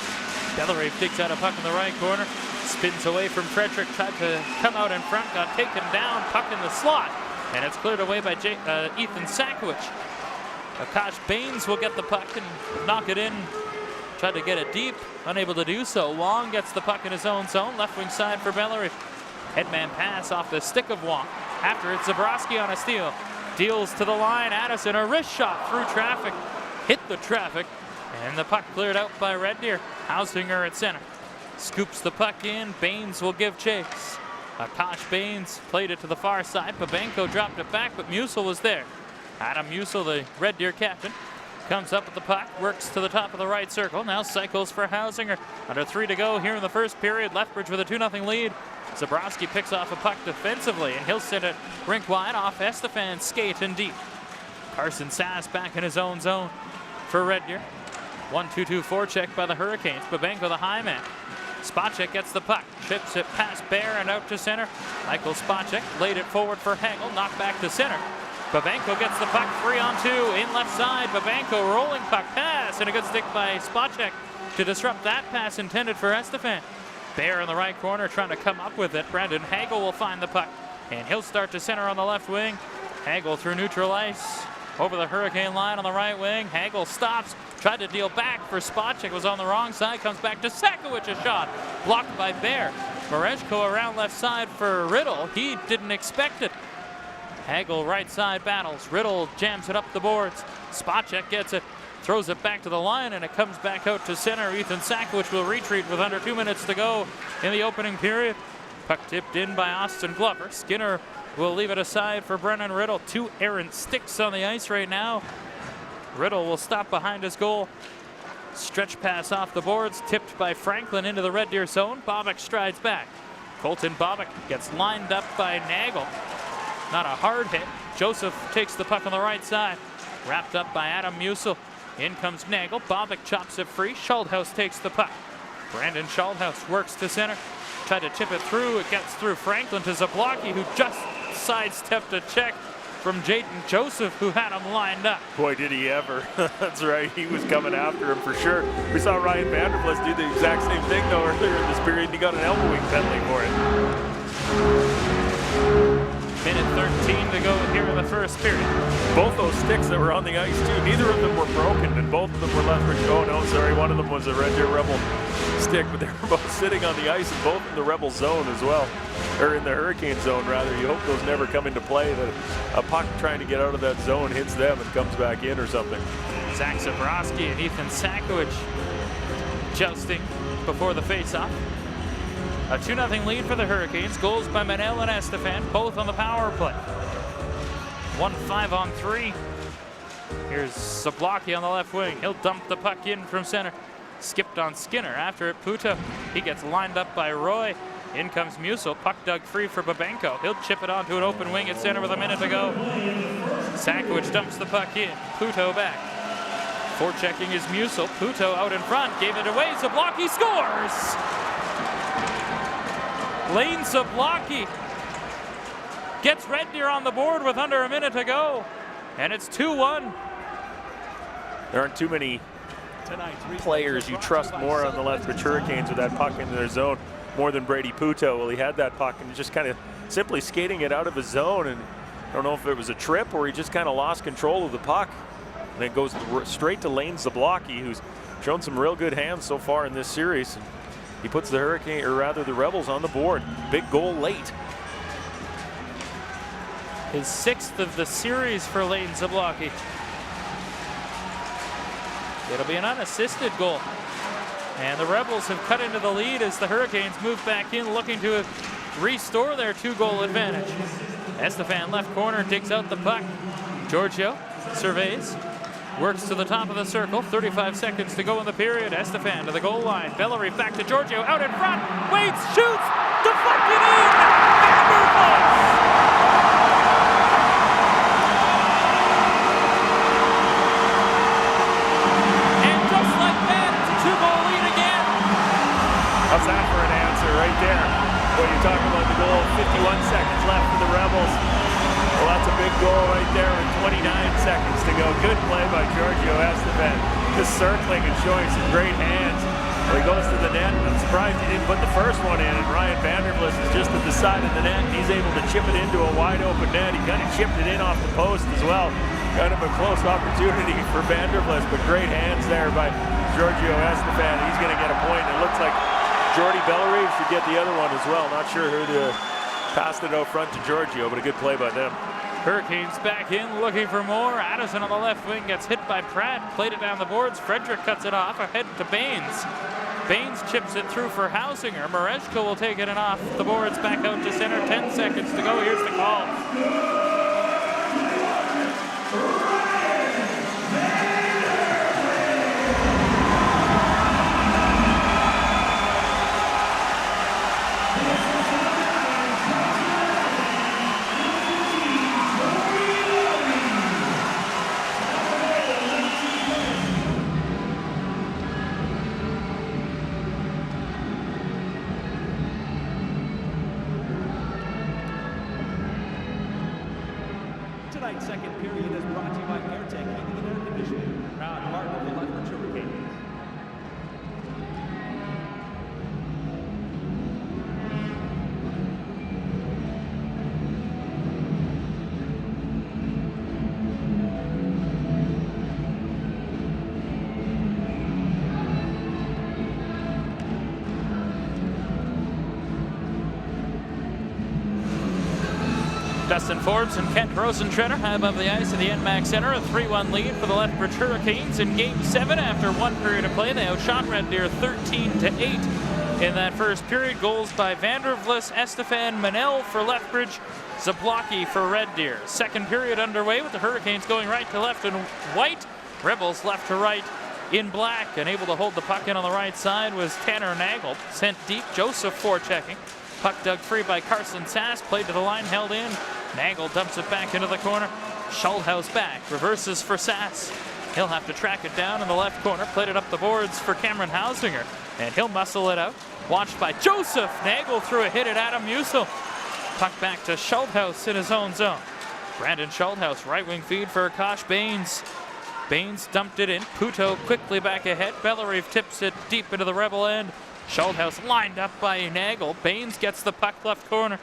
Bellery digs out a puck in the right corner, spins away from Frederick, tried to come out in front, got taken down, puck in the slot, and it's cleared away by Ethan Sakwich. Akash Baines will get the puck and knock it in. Tried to get it deep, unable to do so. Wong gets the puck in his own zone, left wing side for Bellery. Headman pass off the stick of Wong. After it, Zabrowski on a steal. Deals to the line, Addison, a wrist shot through traffic. Hit the traffic, and the puck cleared out by Red Deer. Hausinger at center. Scoops the puck in, Baines will give chase. Akash Baines played it to the far side. Babenko dropped it back, but Musil was there. Adam Musil, the Red Deer captain, comes up with the puck, works to the top of the right circle. Now cycles for Hausinger. Under 3 to go here in the first period. Lethbridge with a 2-0 lead. Zabrowski picks off a puck defensively, and he'll send it rink wide off Estefan's skate and deep. Carson Sass back in his own zone for Red Deer. 1-2-2 forecheck by the Hurricanes. Babenko the high man. Spacek gets the puck, chips it past Bear and out to center. Michael Spacek laid it forward for Hagel, knocked back to center. Babenko gets the puck 3-on-2 in left side. Babenko rolling puck pass, and a good stick by Spacek to disrupt that pass intended for Estefan. Bear in the right corner trying to come up with it. Brandon Hagel will find the puck, and he'll start to center on the left wing. Hagel through neutral ice. over the Hurricane line on the right wing. Hagel stops, tried to deal back for Spacek, was on the wrong side, comes back to Sakiewicz, a shot blocked by Bear. Mareshko around left side for Riddle. He didn't expect it. Hagel right side battles. Riddle jams it up the boards. Spacek gets it, throws it back to the line, and it comes back out to center. Ethan Sakiewicz will retreat with under 2 minutes to go in the opening period. Puck tipped in by Austin Glover. Skinner will leave it aside for Brennan Riddle. 2 errant sticks on the ice right now. Riddle will stop behind his goal. Stretch pass off the boards, tipped by Franklin into the Red Deer zone. Bobick strides back. Colton Bobick gets lined up by Nagel. Not a hard hit. Joseph takes the puck on the right side. Wrapped up by Adam Musil. In comes Nagel. Bobick chops it free. Schaldhaus takes the puck. Brandon Schaldhaus works to center. Tried to tip it through. It gets through Franklin to Zablocki, who just sidestepped a check from Jaden Joseph, who had him lined up. Boy, did he ever. That's right. He was coming after him for sure. We saw Ryan Vandervlis do the exact same thing, though, earlier in this period. He got an elbowing penalty for it. Minute 13 to go here in the first period. Both those sticks that were on the ice, too, neither of them were broken, and both of them were Lethbridge. Oh, no, sorry. One of them was a Red Deer Rebel stick, but they were both sitting on the ice and both in the Rebel zone as well. Or in the Hurricane zone, rather. You hope those never come into play, that a puck trying to get out of that zone hits them and comes back in or something. Zach Zabrowski and Ethan Sakiewicz jousting before the face-off. A 2-0 lead for the Hurricanes. Goals by Manel and Estefan, both on the power play. 1 5-on-3. Here's Zablocki on the left wing. He'll dump the puck in from center. Skipped on Skinner. After it, Puto. He gets lined up by Roy. In comes Musil. Puck dug free for Babenko. He'll chip it onto an open wing at center with a minute to go. Sakiewicz dumps the puck in. Puto back. Forechecking is Musil. Puto out in front. Gave it away. Zablocki scores! Lane Zablocki gets Red Deer on the board with under a minute to go. And it's 2-1. There aren't too many players you trust more on the Lethbridge Hurricanes with that puck in their zone more than Brady Puto. Well, he had that puck and just kind of simply skating it out of his zone, and I don't know if it was a trip or he just kind of lost control of the puck. And it goes straight to Lane Zablocki, who's shown some real good hands so far in this series. And he puts the Hurricane, or rather the Rebels, on the board. Big goal late. His 6th of the series for Lane Zablocki. It'll be an unassisted goal. And the Rebels have cut into the lead as the Hurricanes move back in, looking to restore their 2-goal advantage. Estefan left corner digs out the puck. Giorgio surveys, works to the top of the circle. 35 seconds to go in the period. Estefan to the goal line. Bellery back to Giorgio, out in front. Waits, shoots, deflected in. Vandervlis! And just like that, it's a 2-goal lead again. How's that for an answer right there? When you're talking about the goal, 51 seconds left for the Rebels. Well, that's a big goal right there with 29 seconds to go. Good play by Giorgio Estefan. Just circling and showing some great hands. Well, he goes to the net, and I'm surprised he didn't put the first one in, and Ryan Vandervlis is just at the side of the net, and he's able to chip it into a wide open net. He kind of chipped it in off the post as well. Kind of a close opportunity for Vandervlis, but great hands there by Giorgio Estefan. He's going to get a point. It looks like Jordy Bellery should get the other one as well. Not sure who to passed it out front to Giorgio, but a good play by them. Hurricanes back in, looking for more. Addison on the left wing gets hit by Pratt, played it down the boards. Frederick cuts it off, ahead to Baines. Baines chips it through for Hausinger. Mareshko will take it and off the boards, back out to center. 10 seconds to go. Here's the call. Tonight's second period is brought to you by AirTech Heating and Air Conditioning, proud partner of the Lethbridge Hurricanes. Justin Forbes and Kent Rosentreader high above the ice at the NMAX Center. A 3-1 lead for the Lethbridge Hurricanes in Game 7 after one period of play. They outshot Red Deer 13-8 in that first period. Goals by Vandervlis, Estefan, Manel for Lethbridge, Zablocki for Red Deer. Second period underway with the Hurricanes going right to left in white. Rebels left to right in black, and able to hold the puck in on the right side was Tanner Nagel. Sent deep, Joseph forechecking. Puck dug free by Carson Sass, played to the line, held in. Nagel dumps it back into the corner. Schulthaus back, reverses for Sass. He'll have to track it down in the left corner, played it up the boards for Cameron Hausinger, and he'll muscle it out. Watched by Joseph. Nagel threw a hit at Adam Musil. Puck back to Schulthaus in his own zone. Brandon Schulthaus, right wing feed for Akash Baines. Baines dumped it in. Puto quickly back ahead. Bellerive tips it deep into the Rebel end. Schulthaus lined up by Nagel. Baines gets the puck left corner.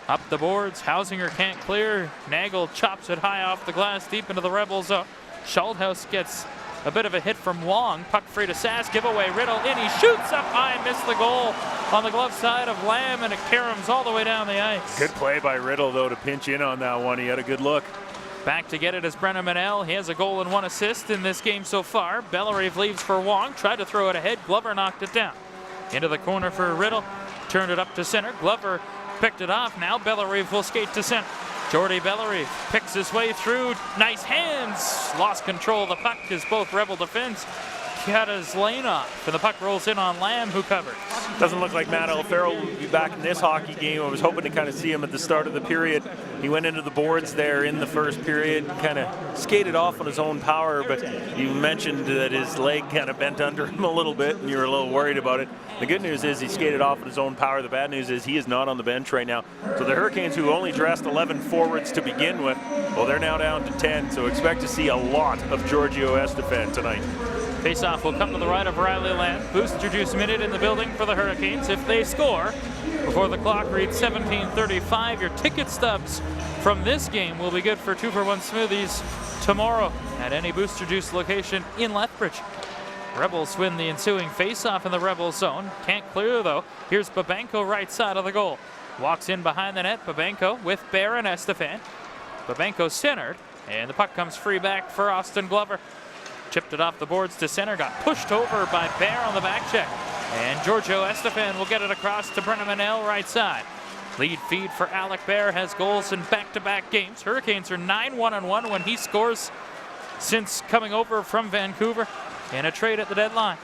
Up the boards. Hausinger can't clear. Nagel chops it high off the glass deep into the Rebel zone. Schulthaus gets a bit of a hit from Wong. Puck free to Sass. Giveaway. Riddle in. He shoots up high. Missed the goal on the glove side of Lamb, and it caroms all the way down the ice. Good play by Riddle, though, to pinch in on that one. He had a good look. Back to get it is Brennan Manel. He has a goal and 1 assist in this game so far. Bellerive leaves for Wong. Tried to throw it ahead. Glover knocked it down. Into the corner for Riddle. Turned it up to center. Glover picked it off. Now Bellerive will skate to center. Jordy Bellerive picks his way through. Nice hands. Lost control of the puck as both Rebel defense cut his lane off, and the puck rolls in on Lamb, who covers. Doesn't look like Matt Alfaro will be back in this hockey game. I was hoping to kind of see him at the start of the period. He went into the boards there in the first period, kind of skated off on his own power, but you mentioned that his leg kind of bent under him a little bit, and you were a little worried about it. The good news is he skated off on his own power. The bad news is he is not on the bench right now. So the Hurricanes, who only dressed 11 forwards to begin with, well, they're now down to 10, so expect to see a lot of Giorgio Estefan tonight. Faceoff will come to the right of Riley Lamb. Booster juice minute in the building for the Hurricanes. If they score before the clock reads 17:35, your ticket stubs from this game will be good for 2-for-1 smoothies tomorrow at any Booster Juice location in Lethbridge. Rebels win the ensuing faceoff in the Rebel zone. Can't clear though. Here's Babenko right side of the goal. Walks in behind the net. Babenko with Bear and Estefan. Babenko centered, and the puck comes free back for Austin Glover. Chipped it off the boards to center, got pushed over by Bear on the back check. And Giorgio Estefan will get it across to Brennan Manel right side. Lead feed for Alec Bear, has goals in back-to-back games. Hurricanes are 9-1-1 when he scores since coming over from Vancouver in a trade at the deadline.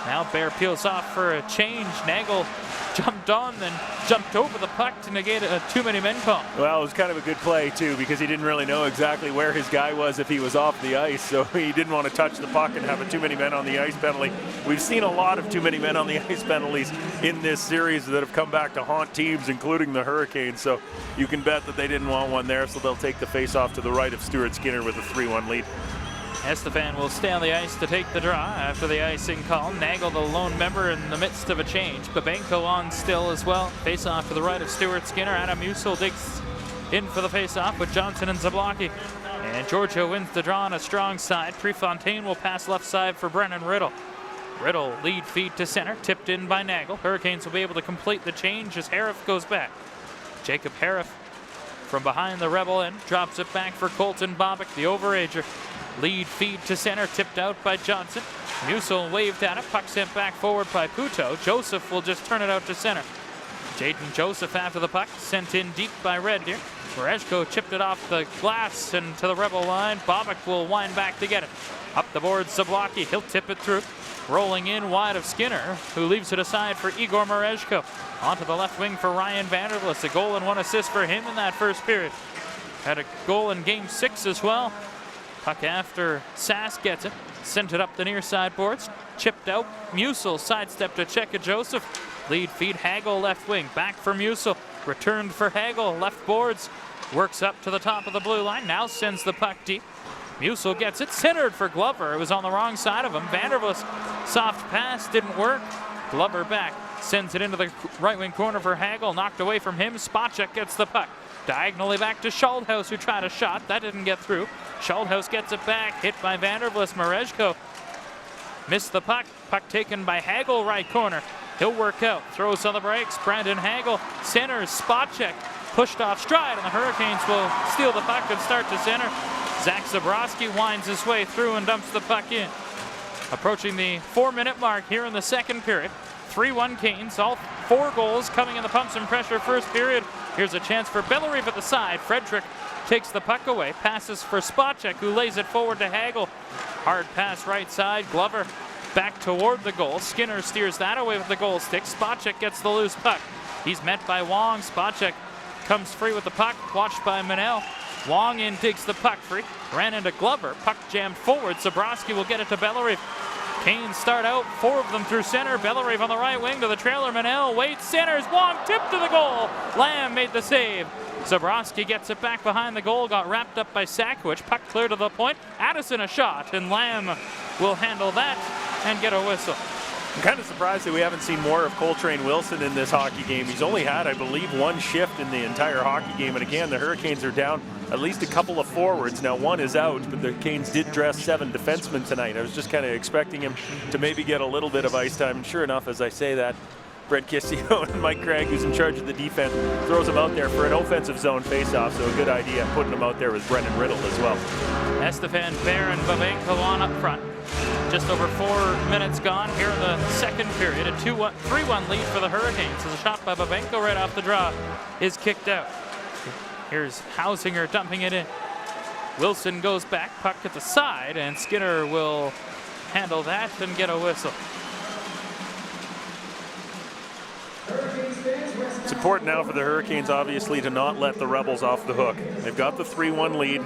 Now Bear peels off for a change. Nagel jumped on, then jumped over the puck to negate a too-many men call. Well, it was kind of a good play, too, because he didn't really know exactly where his guy was if he was off the ice, so he didn't want to touch the puck and have a too-many men on the ice penalty. We've seen a lot of too-many men on the ice penalties in this series that have come back to haunt teams, including the Hurricanes, so you can bet that they didn't want one there, so they'll take the face-off to the right of Stuart Skinner with a 3-1 lead. Estefan will stay on the ice to take the draw after the icing call. Nagel, the lone member, in the midst of a change. Babenko on still as well. Face-off to the right of Stuart Skinner. Adam Musil digs in for the face-off with Johnson and Zablocki. And Giorgio wins the draw on a strong side. Prefontaine will pass left side for Brennan Riddle. Riddle lead feed to center, tipped in by Nagel. Hurricanes will be able to complete the change as Hariff goes back. Jacob Hariff from behind the Rebel end drops it back for Colton Bobick, the overager. Lead feed to center, tipped out by Johnson. Musil waved at it, puck sent back forward by Puto. Joseph will just turn it out to center. Jaden Joseph after the puck, sent in deep by Red Deer. Mereshko chipped it off the glass and to the Rebel line. Bobick will wind back to get it. Up the board, Zablocki, he'll tip it through. Rolling in wide of Skinner, who leaves it aside for Igor Mereshko. Onto the left wing for Ryan Vandervlis. A goal and 1 assist for him in that first period. Had a goal in game 6 as well. Puck after Sass gets it. Sent it up the near side boards. Chipped out. Musil sidestep to Cheka Joseph. Lead feed Hagel left wing. Back for Musil. Returned for Hagel. Left boards. Works up to the top of the blue line. Now sends the puck deep. Musil gets it. Centered for Glover. It was on the wrong side of him. Vandervlis soft pass. Didn't work. Glover back. Sends it into the right wing corner for Hagel. Knocked away from him. Spacek gets the puck. Diagonally back to Schulthaus, who tried a shot. That didn't get through. Schulthaus gets it back. Hit by Vandervlis. Mereshko missed the puck. Puck taken by Hagel, right corner. He'll work out. Throws on the brakes. Brandon Hagel centers. Spot check. pushed off stride, and the Hurricanes will steal the puck and start to center. Zach Zabrowski winds his way through and dumps the puck in. Approaching the 4-minute mark here in the second period. 3-1 Canes, all 4 goals coming in the pumps and pressure first period. Here's a chance for Bellerive at the side. Frederick takes the puck away, passes for Spacek, who lays it forward to Hagel. Hard pass right side, Glover back toward the goal. Skinner steers that away with the goal stick. Spacek gets the loose puck. He's met by Wong. Spacek comes free with the puck, watched by Manel. Wong in, digs the puck free, ran into Glover, puck jammed forward. Zabrowski will get it to Bellerive. Canes start out, 4 of them through center. Bellerive on the right wing to the trailer. Manel waits, centers, Wong tipped to the goal. Lamb made the save. Zabrowski gets it back behind the goal, got wrapped up by Sakwich. Puck clear to the point. Addison a shot, and Lamb will handle that and get a whistle. I'm kind of surprised that we haven't seen more of Coltrane Wilson in this hockey game. He's only had, I believe, 1 shift in the entire hockey game. And again, the Hurricanes are down at least a couple of forwards. Now, 1 is out, but the Canes did dress 7 defensemen tonight. I was just kind of expecting him to maybe get a little bit of ice time. And sure enough, as I say that, Brett Kissio and Mike Craig, who's in charge of the defense, throws him out there for an offensive zone faceoff. So a good idea putting him out there with Brendan Riddle as well. Estefan, Bear, and Babenko on up front. Just over 4 minutes gone here in the second period. A 3-1 lead for the Hurricanes as a shot by Babenko right off the draw is kicked out. Here's Hausinger dumping it in. Wilson goes back, puck at the side, and Skinner will handle that and get a whistle. It's important now for the Hurricanes, obviously, to not let the Rebels off the hook. They've got the 3-1 lead.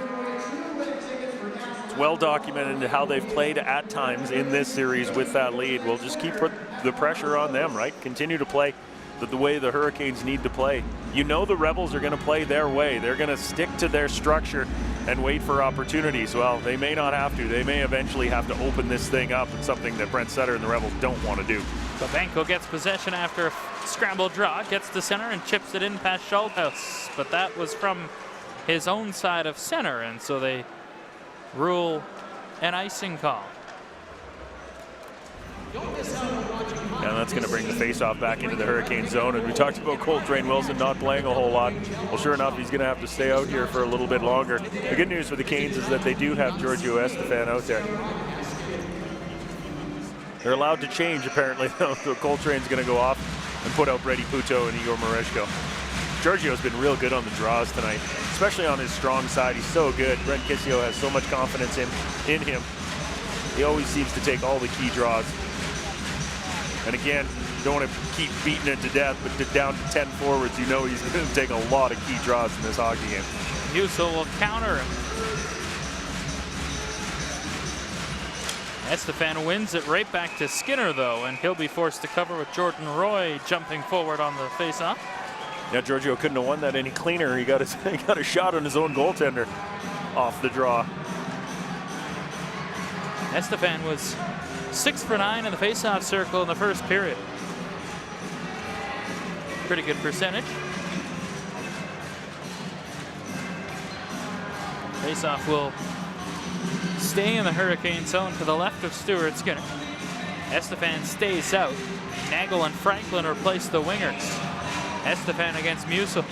It's well documented how they've played at times in this series with that lead. We'll just keep the pressure on them, right? Continue to play the way the Hurricanes need to play. You know the Rebels are going to play their way. They're going to stick to their structure and wait for opportunities. Well, they may not have to. They may eventually have to open this thing up. It's something that Brent Sutter and the Rebels don't want to do. Babenko gets possession after a scramble draw, gets to center and chips it in past Schulthaus. But that was from his own side of center, and so they rule an icing call. And that's going to bring the faceoff back into the Hurricane zone. And we talked about Coltrane Wilson not playing a whole lot. Well, sure enough, he's going to have to stay out here for a little bit longer. The good news for the Canes is that they do have Giorgio Estefan out there. They're allowed to change, apparently, though. So Coltrane's going to go off and put out Brady Puto and Igor Mereshko. Giorgio's been real good on the draws tonight, especially on his strong side. He's so good. Brent Kissio has so much confidence in him. He always seems to take all the key draws. And again, you don't want to keep beating it to death, but down to 10 forwards, you know he's going to take a lot of key draws in this hockey game. Musil will counter him. Estefan wins it right back to Skinner, though, and he'll be forced to cover with Jordan Roy jumping forward on the faceoff. Yeah, Giorgio couldn't have won that any cleaner. He got a shot on his own goaltender off the draw. Estefan was 6 for 9 in the faceoff circle in the first period. Pretty good percentage. Faceoff will stay in the Hurricane zone to the left of Stuart Skinner. Estefan stays out. Nagel and Franklin replace the wingers. Estefan against Musil.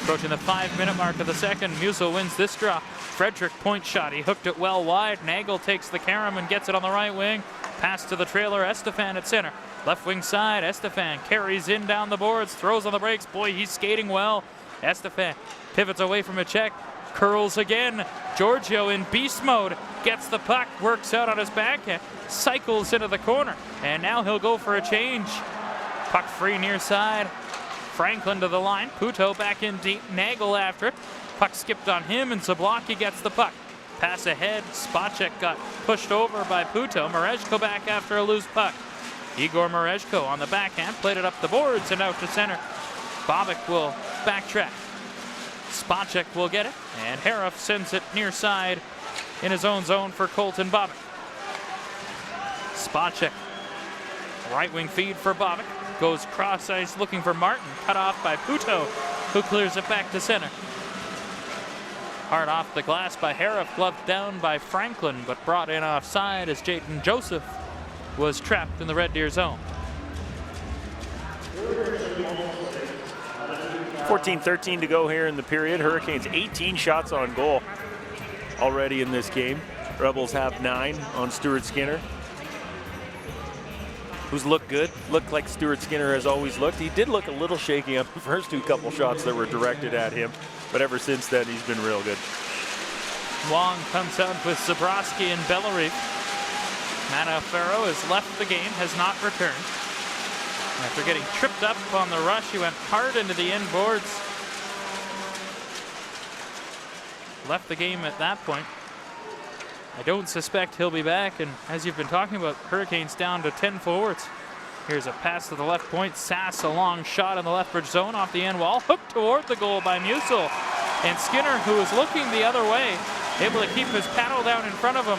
Approaching the 5-minute mark of the second, Musil wins this draw. Frederick point shot, he hooked it well wide. Nagel takes the carom and gets it on the right wing. Pass to the trailer, Estefan at center. Left wing side, Estefan carries in down the boards, throws on the brakes. Boy, he's skating well. Estefan pivots away from a check, curls again. Giorgio in beast mode, gets the puck, works out on his backhand, cycles into the corner, and now he'll go for a change. Puck free near side. Franklin to the line, Puto back in deep, Nagel after it. Puck skipped on him, and Zablocki gets the puck. Pass ahead, Spacek got pushed over by Puto. Mereshko back after a loose puck. Igor Mereshko on the backhand, played it up the boards and out to center. Bobic will backtrack. Spacek will get it, and Harif sends it near side in his own zone for Colton Bobic. Spacek, right wing feed for Bobic. Goes cross ice looking for Martin, cut off by Puto, who clears it back to center. Hard off the glass by Harif, gloved down by Franklin, but brought in offside as Jayden Joseph was trapped in the Red Deer zone. 14-13 to go here in the period. Hurricanes 18 shots on goal already in this game. Rebels have 9 on Stuart Skinner, who's looked good. Looked like Stuart Skinner has always looked. He did look a little shaky on the first 2 couple shots that were directed at him, but ever since then he's been real good. Wong comes out with Zabrowski and Bellerive. Manafero has left the game, has not returned. After getting tripped up on the rush, he went hard into the end boards. Left the game at that point. I don't suspect he'll be back, and as you've been talking about, Hurricanes down to 10 forwards. Here's a pass to the left point. Sass, a long shot in the Lethbridge zone off the end wall. Hooked toward the goal by Musil. And Skinner, who was looking the other way, able to keep his paddle down in front of him,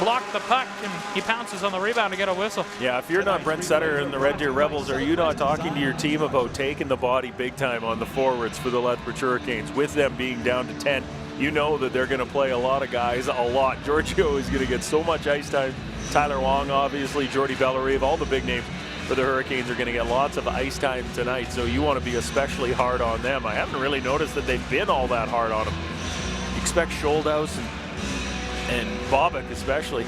blocked the puck, and he pounces on the rebound to get a whistle. Yeah, if you're not Brent Sutter and the Red Deer Rebels, are you not talking to your team about taking the body big time on the forwards for the Lethbridge Hurricanes? With them being down to 10, you know that they're going to play a lot of guys, a lot. Giorgio is going to get so much ice time. Tyler Wong, obviously, Jordy Bellerive, all the big names for the Hurricanes are going to get lots of ice time tonight, so you want to be especially hard on them. I haven't really noticed that they've been all that hard on them. You expect Scholdhaus and Bobick especially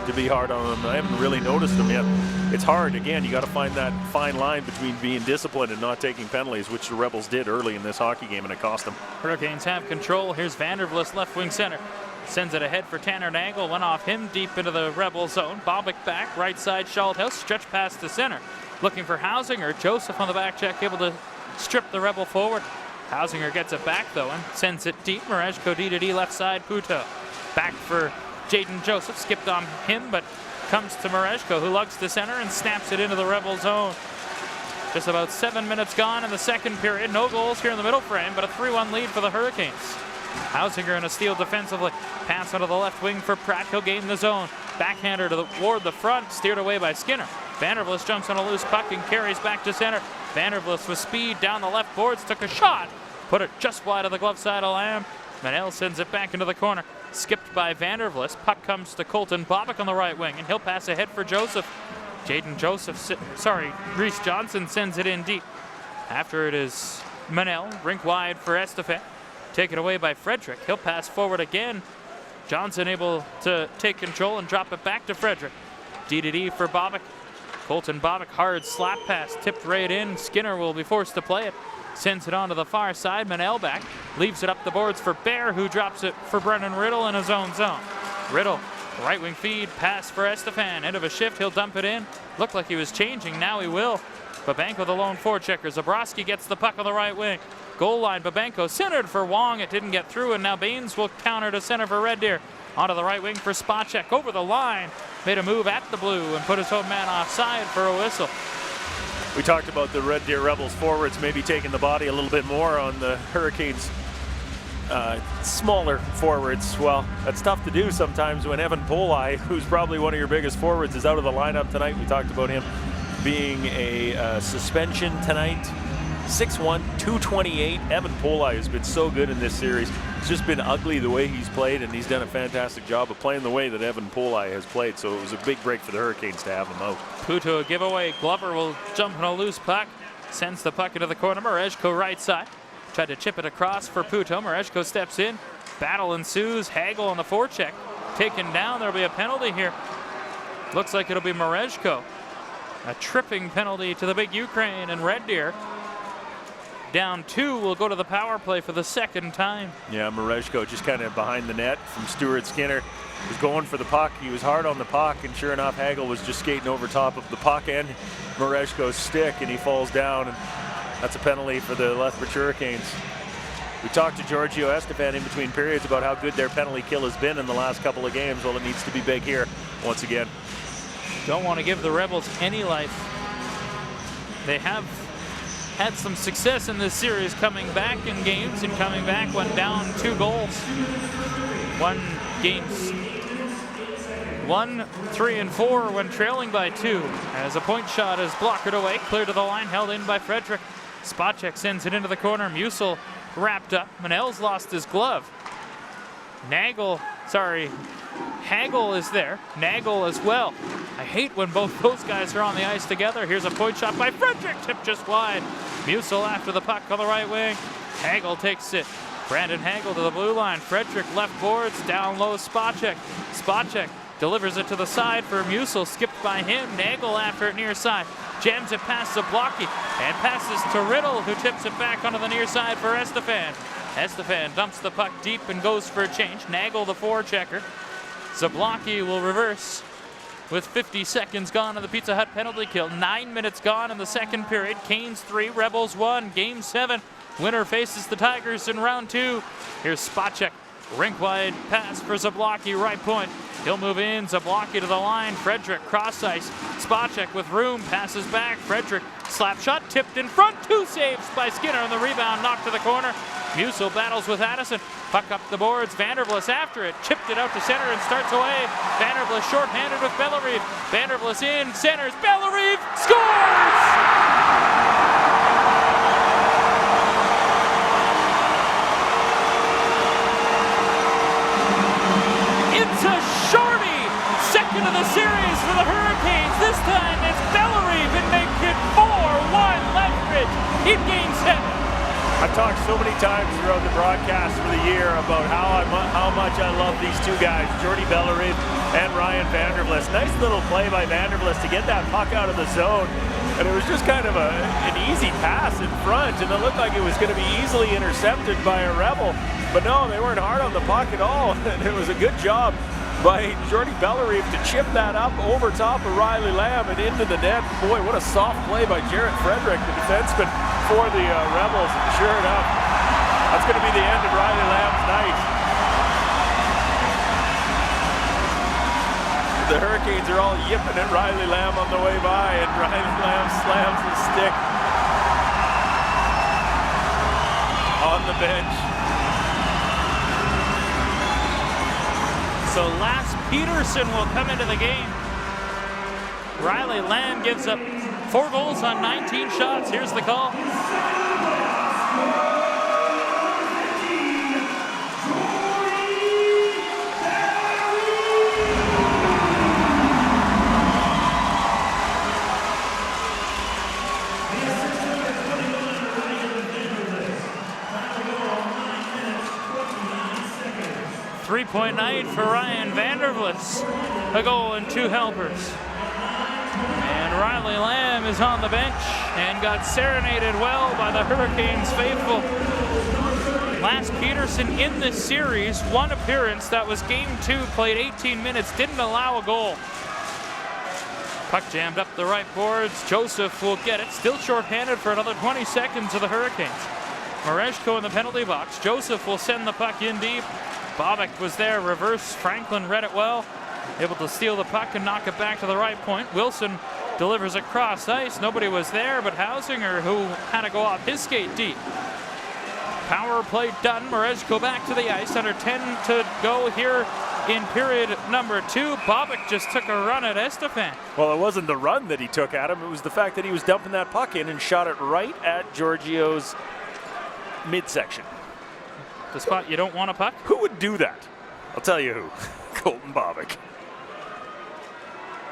to be hard on them. I haven't really noticed them yet. It's hard. Again, you got to find that fine line between being disciplined and not taking penalties, which the Rebels did early in this hockey game, and it cost them. Hurricanes have control. Here's Vandervlis, left wing center. Sends it ahead for Tanner Nagel. Went off him deep into the Rebel zone. Bobick back, right side, Schaldhaus, stretch pass to center. Looking for Hausinger. Joseph on the back check, able to strip the Rebel forward. Hausinger gets it back, though, and sends it deep. Marejko D-to-D, left side, Puto. Back for Jaden Joseph, skipped on him, but comes to Marejko, who lugs to center and snaps it into the Rebel zone. Just about 7 minutes gone in the second period. No goals here in the middle frame, but a 3-1 lead for the Hurricanes. Hausinger in a steal defensively. Pass onto the left wing for Pratt. He'll gain the zone. Backhander toward the front, steered away by Skinner. Vandervlis jumps on a loose puck and carries back to center. Vandervlis with speed down the left boards, took a shot. Put it just wide of the glove side of Lamb. Manel sends it back into the corner. Skipped by Vandervlis. Puck comes to Colton Bobick on the right wing, and he'll pass ahead for Joseph. Jaden Joseph, Reese Johnson sends it in deep. After it is Manel, rink wide for Estefan. Taken away by Frederick. He'll pass forward again. Johnson able to take control and drop it back to Frederick. D-to-D for Bobick. Colton Bobick, hard slap pass, tipped right in. Skinner will be forced to play it. Sends it on to the far side. Manel back. Leaves it up the boards for Bear, who drops it for Brennan Riddle in his own zone. Riddle, right wing feed, pass for Estefan. End of a shift, he'll dump it in. Looked like he was changing, now he will. Babenko the lone forechecker. Zabrowski gets the puck on the right wing. Goal line, Babenko centered for Wong. It didn't get through, and now Baines will counter to center for Red Deer. Onto the right wing for Spacek. Over the line. Made a move at the blue and put his home man offside for a whistle. We talked about the Red Deer Rebels forwards maybe taking the body a little bit more on the Hurricanes' smaller forwards. Well, that's tough to do sometimes when Evan Polai, who's probably one of your biggest forwards, is out of the lineup tonight. We talked about him being a suspension tonight. 6'1", 228. Evan Polai has been so good in this series. It's just been ugly the way he's played, and he's done a fantastic job of playing the way that Evan Polai has played. So it was a big break for the Hurricanes to have him out. Puto a giveaway. Glover will jump on a loose puck. Sends the puck into the corner. Marejko right side. Tried to chip it across for Puto. Marejko steps in. Battle ensues. Hagel on the forecheck. Taken down. There'll be a penalty here. Looks like it'll be Marejko. A tripping penalty to the big Ukraine, and Red Deer down 2 will go to the power play for the second time. Yeah, Marejko just kind of behind the net from Stuart Skinner. Was going for the puck. He was hard on the puck, and sure enough, Hagel was just skating over top of the puck and Marejko's stick, and he falls down, and that's a penalty for the Lethbridge Hurricanes. We talked to Giorgio Estefan in between periods about how good their penalty kill has been in the last couple of games. Well, it needs to be big here once again. Don't want to give the Rebels any life. They have had some success in this series, coming back in games and coming back when down 2 goals. Games 1, 3, and 4 when trailing by 2. As a point shot is blockered away, clear to the line, held in by Frederick. Spacek sends it into the corner. Musil wrapped up. Manel's lost his glove. Hagel is there. Nagel as well. I hate when both those guys are on the ice together. Here's a point shot by Frederick. Tip just wide. Musil after the puck on the right wing. Hagel takes it. Brandon Hagel to the blue line. Frederick left boards. Down low, Spacek. Spacek delivers it to the side for Musil. Skipped by him. Nagel after it near side. Jams it past Zablocki and passes to Riddle, who tips it back onto the near side for Estefan. Estefan dumps the puck deep and goes for a change. Nagel, the forechecker. Zablocki will reverse with 50 seconds gone on the Pizza Hut penalty kill. 9 minutes gone in the second period. Canes 3, Rebels 1. Game 7. Winner faces the Tigers in round 2. Here's Spacek. Rink wide pass for Zablocki, right point. He'll move in. Zablocki to the line. Frederick cross ice. Spacek with room. Passes back. Frederick slap shot tipped in front. 2 saves by Skinner on the rebound. Knocked to the corner. Musil battles with Addison. Puck up the boards. Vandervlis after it. Chipped it out to center and starts away. Vandervlis shorthanded with Bellerive. Vandervlis in. Centers. Bellerive scores! It's a shorty! Second of the series for the Hurricanes. This time it's Bellerive and make it 4-1 Lethbridge in Game 7. I've talked so many times throughout the broadcast for the year about how much I love these two guys, Jordy Bellerive and Ryan Vandervlis. Nice little play by Vandervlis to get that puck out of the zone. And it was just kind of an easy pass in front, and it looked like it was going to be easily intercepted by a Rebel. But no, they weren't hard on the puck at all. And it was a good job by Jordy Bellerive to chip that up over top of Riley Lamb and into the net. Boy, what a soft play by Jared Frederick, the defenseman for the Rebels. Sure enough, that's going to be the end of Riley Lamb's night. The Hurricanes are all yipping at Riley Lamb on the way by, and Riley Lamb slams the stick on the bench. So Lasse Peterson will come into the game. Riley Lamb gives up 4 goals on 19 shots. Here's the call. 3.9 for Ryan Vandervlis. A goal and 2 helpers. And Riley Lamb is on the bench and got serenaded well by the Hurricanes faithful. Lasse Peterson in this series, 1 appearance. That was game 2, played 18 minutes, didn't allow a goal. Puck jammed up the right boards. Joseph will get it. Still shorthanded for another 20 seconds of the Hurricanes. Mareshko in the penalty box. Joseph will send the puck in deep. Bobek was there, reverse. Franklin read it well. Able to steal the puck and knock it back to the right point. Wilson delivers across ice. Nobody was there but Hausinger, who had to go off his skate deep. Power play done. Mareshko back to the ice. Under 10 to go here in period number 2. Bobek just took a run at Estefan. Well, it wasn't the run that he took at him. It was the fact that he was dumping that puck in and shot it right at Giorgio's midsection. The spot you don't want a puck? Who would do that? I'll tell you who. Colton Bobek.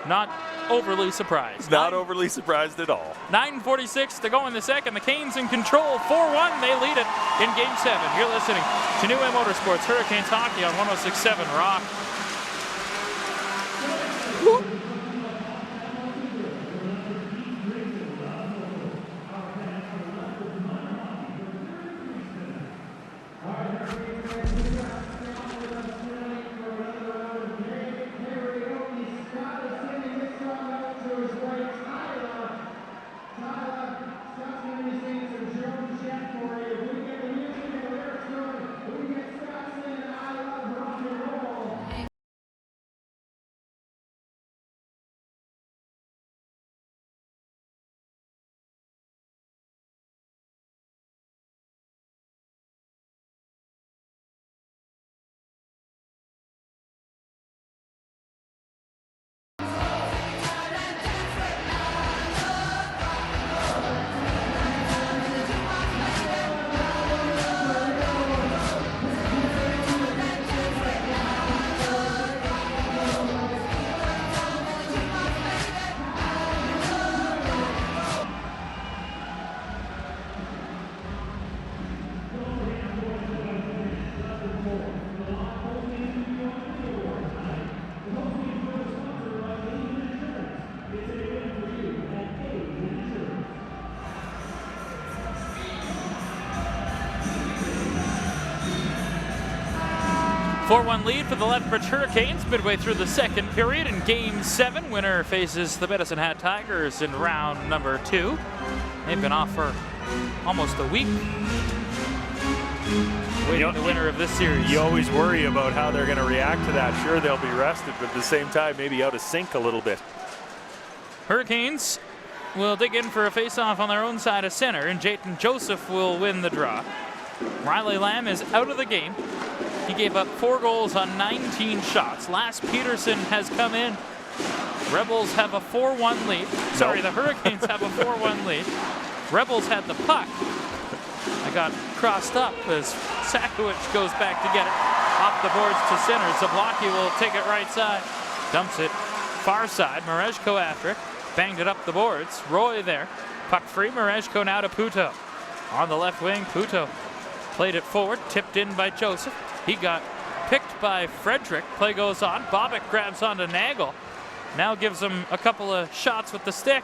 Not overly surprised. Not overly surprised at all. 9:46 to go in the second. The Canes in control. 4-1. They lead it in Game 7. You're listening to New Wave Motorsports Hurricanes Hockey on 106.7 Rock. 4-1 lead for the Lethbridge Hurricanes midway through the second period in Game 7. Winner faces the Medicine Hat Tigers in round number 2. They've been off for almost a week, waiting the winner of this series. You always worry about how they're going to react to that. Sure, they'll be rested, but at the same time, maybe out of sync a little bit. Hurricanes will dig in for a face-off on their own side of center, and Jayton Joseph will win the draw. Riley Lamb is out of the game. He gave up 4 goals on 19 shots. Lass Peterson has come in. Rebels have a 4-1 lead. Sorry, the Hurricanes have a 4-1 lead. Rebels had the puck. I got crossed up as Sakowicz goes back to get it. Off the boards to center. Zablocki will take it right side. Dumps it far side. Mareshko after it. Banged it up the boards. Roy there. Puck free. Mareshko now to Puto. On the left wing, Puto played it forward. Tipped in by Joseph. He got picked by Frederick. Play goes on. Bobick grabs onto Nagel. Now gives him a couple of shots with the stick.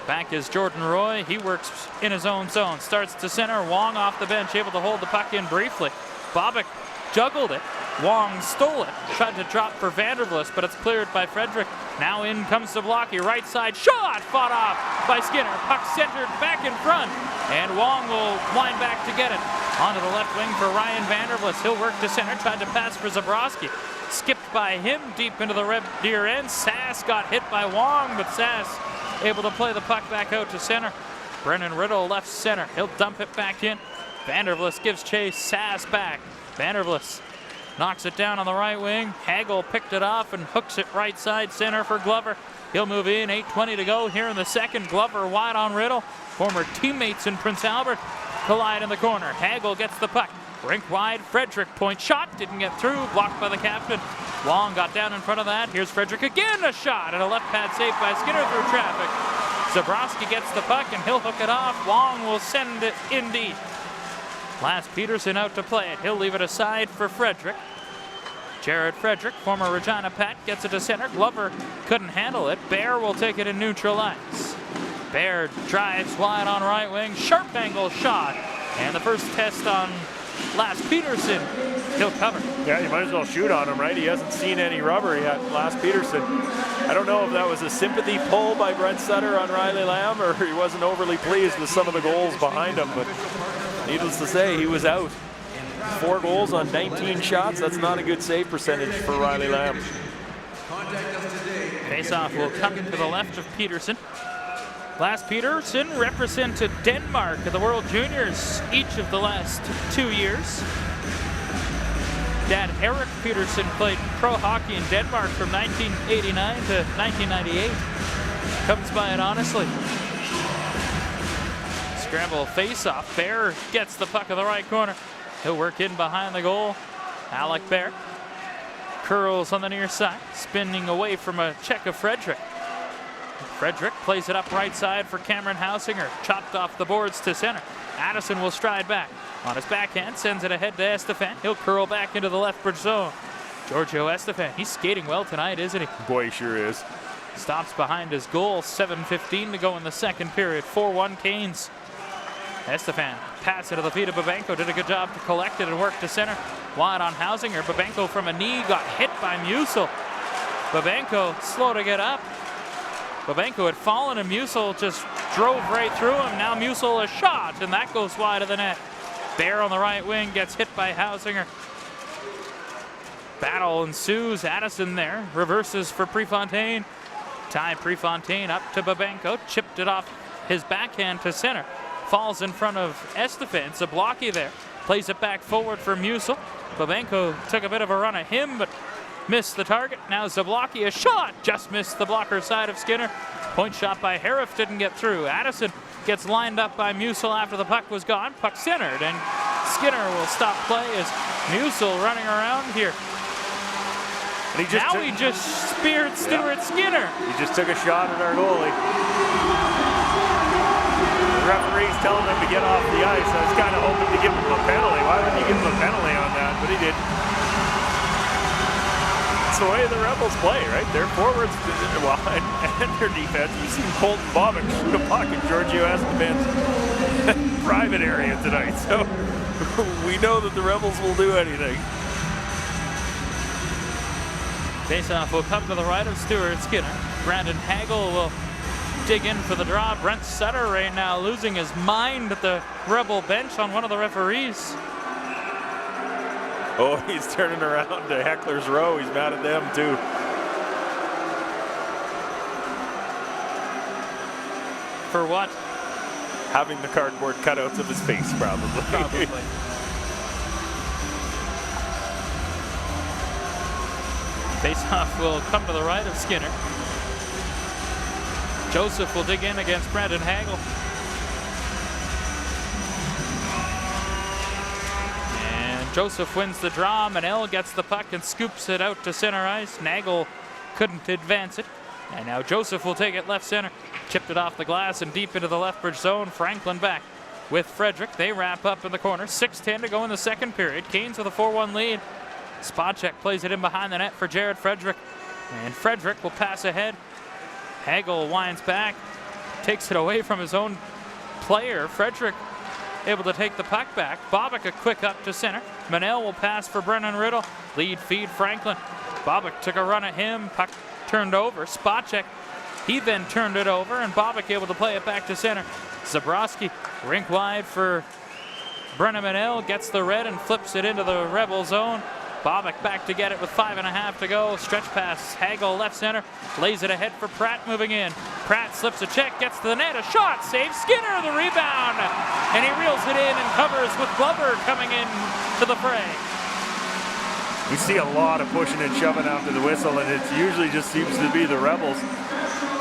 Back is Jordan Roy. He works in his own zone. Starts to center. Wong off the bench, able to hold the puck in briefly. Bobick juggled it. Wong stole it. Tried to drop for Vandervlist, but it's cleared by Frederick. Now in comes Zablocki. Right side shot. Fought off by Skinner. Puck centered back in front. And Wong will wind back to get it. Onto the left wing for Ryan Vandervlist. He'll work to center. Tried to pass for Zabrowski. Skipped by him deep into the Red Deer end. Sass got hit by Wong, but Sass able to play the puck back out to center. Brennan Riddle left center. He'll dump it back in. Vandervlist gives chase. Sass back. Vandervlist knocks it down on the right wing. Hagel picked it off and hooks it right side center for Glover. He'll move in. 8:20 to go here in the second. Glover wide on Riddle. Former teammates in Prince Albert collide in the corner. Hagel gets the puck. Rink wide. Frederick point shot. Didn't get through. Blocked by the captain. Wong got down in front of that. Here's Frederick again. A shot and a left pad save by Skinner through traffic. Zabrowski gets the puck and he'll hook it off. Wong will send it in deep. Lass Peterson out to play it. He'll leave it aside for Frederick. Jared Frederick, former Regina Pat, gets it to center. Glover couldn't handle it. Bear will take it in neutral ice. Bear drives wide on right wing. Sharp angle shot. And the first test on Lass Peterson. He'll cover. Yeah, you might as well shoot on him, right? He hasn't seen any rubber yet, Lass Peterson. I don't know if that was a sympathy pull by Brent Sutter on Riley Lamb or he wasn't overly pleased with some of the goals behind him, but needless to say, he was out. 4 goals on 19 shots. That's not a good save percentage for Riley Lamb. Faceoff will come to the left of Peterson. Lass Peterson represented Denmark at the World Juniors each of the last 2 years. Dad Eric Peterson played pro hockey in Denmark from 1989 to 1998. Comes by it honestly. Scramble face-off. Bear gets the puck in the right corner. He'll work in behind the goal. Alec Bear curls on the near side, spinning away from a check of Frederick. Frederick plays it up right side for Cameron Hausinger. Chopped off the boards to center. Addison will stride back. On his backhand, sends it ahead to Estefan. He'll curl back into the Lethbridge zone. Giorgio Estefan, he's skating well tonight, isn't he? Boy, he sure is. Stops behind his goal. 7:15 to go in the second period. 4-1 Canes. Estefan, pass into the feet of Babenko. Did a good job to collect it and work to center. Wide on Hausinger. Babenko from a knee got hit by Musil. Babenko slow to get up. Babenko had fallen and Musil just drove right through him. Now Musil a shot and that goes wide of the net. Bear on the right wing gets hit by Hausinger. Battle ensues. Addison there. Reverses for Prefontaine. Ty Prefontaine up to Babenko. Chipped it off his backhand to center. Falls in front of Estefan. Zablocki there. Plays it back forward for Musil. Babenko took a bit of a run at him, but missed the target. Now Zablocki a shot. Just missed the blocker side of Skinner. Point shot by Hariff didn't get through. Addison gets lined up by Musil after the puck was gone. Puck centered, and Skinner will stop play as Musil running around here. And he just speared Stuart Skinner. He just took a shot at our goalie. The referee's telling him to get off the ice. I was kind of hoping to give him a penalty. Why wouldn't you give him a penalty on that? But he did. It's the way the Rebels play, right? Their forwards, well, and their defense. You've seen Colton Bobick shoot a puck in Giorgio Esteban's private area tonight. So we know that the Rebels will do anything. Faceoff will come to the right of Stuart Skinner. Brandon Hagel will dig in for the draw. Brent Sutter right now losing his mind at the Rebel bench on one of the referees. Oh, he's turning around to Heckler's Row. He's mad at them too. For what? Having the cardboard cutouts of his face, probably. Probably. Faceoff will come to the right of Skinner. Joseph will dig in against Brandon Hagel. And Joseph wins the draw. Manel gets the puck and scoops it out to center ice. Nagel couldn't advance it. And now Joseph will take it left center. Chipped it off the glass and deep into the Lethbridge zone. Franklin back with Frederick. They wrap up in the corner. 6:10 to go in the second period. Canes with a 4-1 lead. Spacek plays it in behind the net for Jared Frederick. And Frederick will pass ahead. Hagel winds back, takes it away from his own player. Frederick able to take the puck back. Bobick a quick up to center. Manel will pass for Brennan Riddle. Lead feed Franklin. Bobick took a run at him. Puck turned over. Spacek, he then turned it over, and Bobick able to play it back to center. Zabrowski, rink wide for Brennan Manel, gets the red and flips it into the Rebel zone. Bobick back to get it with 5.5 to go. Stretch pass, Hagel left center, lays it ahead for Pratt moving in. Pratt slips a check, gets to the net, a shot, saves Skinner, the rebound, and he reels it in and covers with Glover coming in to the fray. We see a lot of pushing and shoving after the whistle, and it usually just seems to be the Rebels.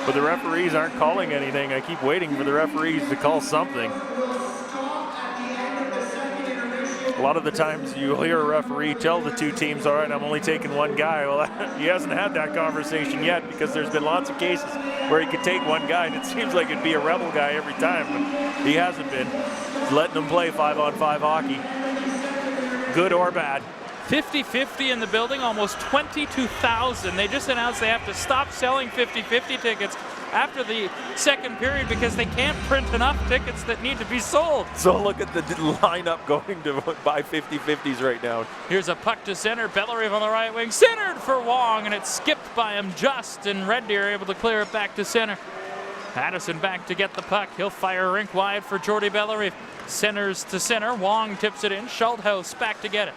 But the referees aren't calling anything. I keep waiting for the referees to call something. A lot of the times you'll hear a referee tell the two teams, all right, I'm only taking one guy. Well, he hasn't had that conversation yet, because there's been lots of cases where he could take one guy, and it seems like it'd be a Rebel guy every time, but he hasn't been. He's letting them play 5-on-5 hockey, good or bad. 50-50 in the building, almost 22,000. They just announced they have to stop selling 50-50 tickets after the second period because they can't print enough tickets that need to be sold. So look at the lineup going to buy 50-50s right now. Here's a puck to center. Bellareve on the right wing, centered for Wong, and it's skipped by him just, and Red Deer able to clear it back to center. Addison back to get the puck. He'll fire rink wide for Jordy Bellareve. Centers to center. Wong tips it in. Schulthaus back to get it.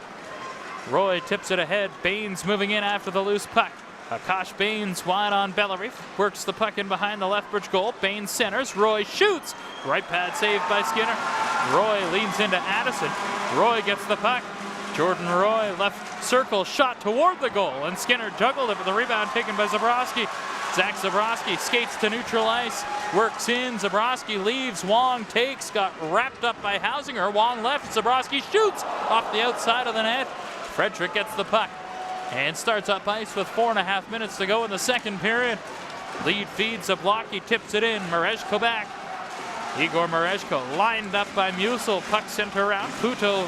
Roy tips it ahead. Baines moving in after the loose puck. Akash Baines wide on Bellareve. Works the puck in behind the Lethbridge goal. Baines centers. Roy shoots. Right pad saved by Skinner. Roy leans into Addison. Roy gets the puck. Jordan Roy left circle shot toward the goal, and Skinner juggled it with the rebound taken by Zabrowski. Zach Zabrowski skates to neutral ice. Works in. Zabrowski leaves. Wong takes. Got wrapped up by Hausinger. Wong left. Zabrowski shoots off the outside of the net. Frederick gets the puck and starts up ice with 4.5 minutes to go in the second period. Lead feeds Zablocki, tips it in. Merezhko back. Igor Merezhko lined up by Musil. Puck sent around. Puto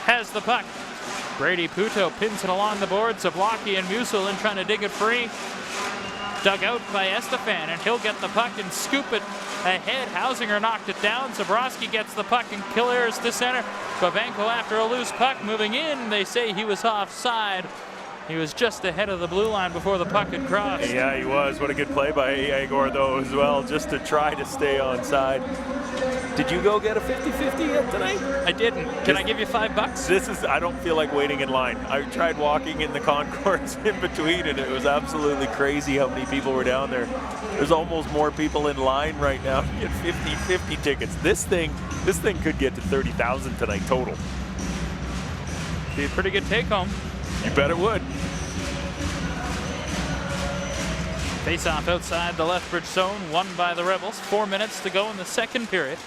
has the puck. Brady Puto pins it along the boards. Zablocki and Musil in trying to dig it free. Dug out by Estefan, and he'll get the puck and scoop it ahead. Hausinger knocked it down. Zabrowski gets the puck and clears to center. Babenko after a loose puck moving in. They say he was offside. He was just ahead of the blue line before the puck had crossed. Yeah, he was. What a good play by Igor, though, as well, just to try to stay onside. Did you go get a 50-50 yet tonight? I didn't. Can I give you $5? I don't feel like waiting in line. I tried walking in the concourse in between, and it was absolutely crazy how many people were down there. There's almost more people in line right now to get 50-50 tickets. This thing could get to 30,000 tonight total. Be a pretty good take home. You bet it would. Face-off outside the Lethbridge zone, won by the Rebels. 4 minutes to go in the second period.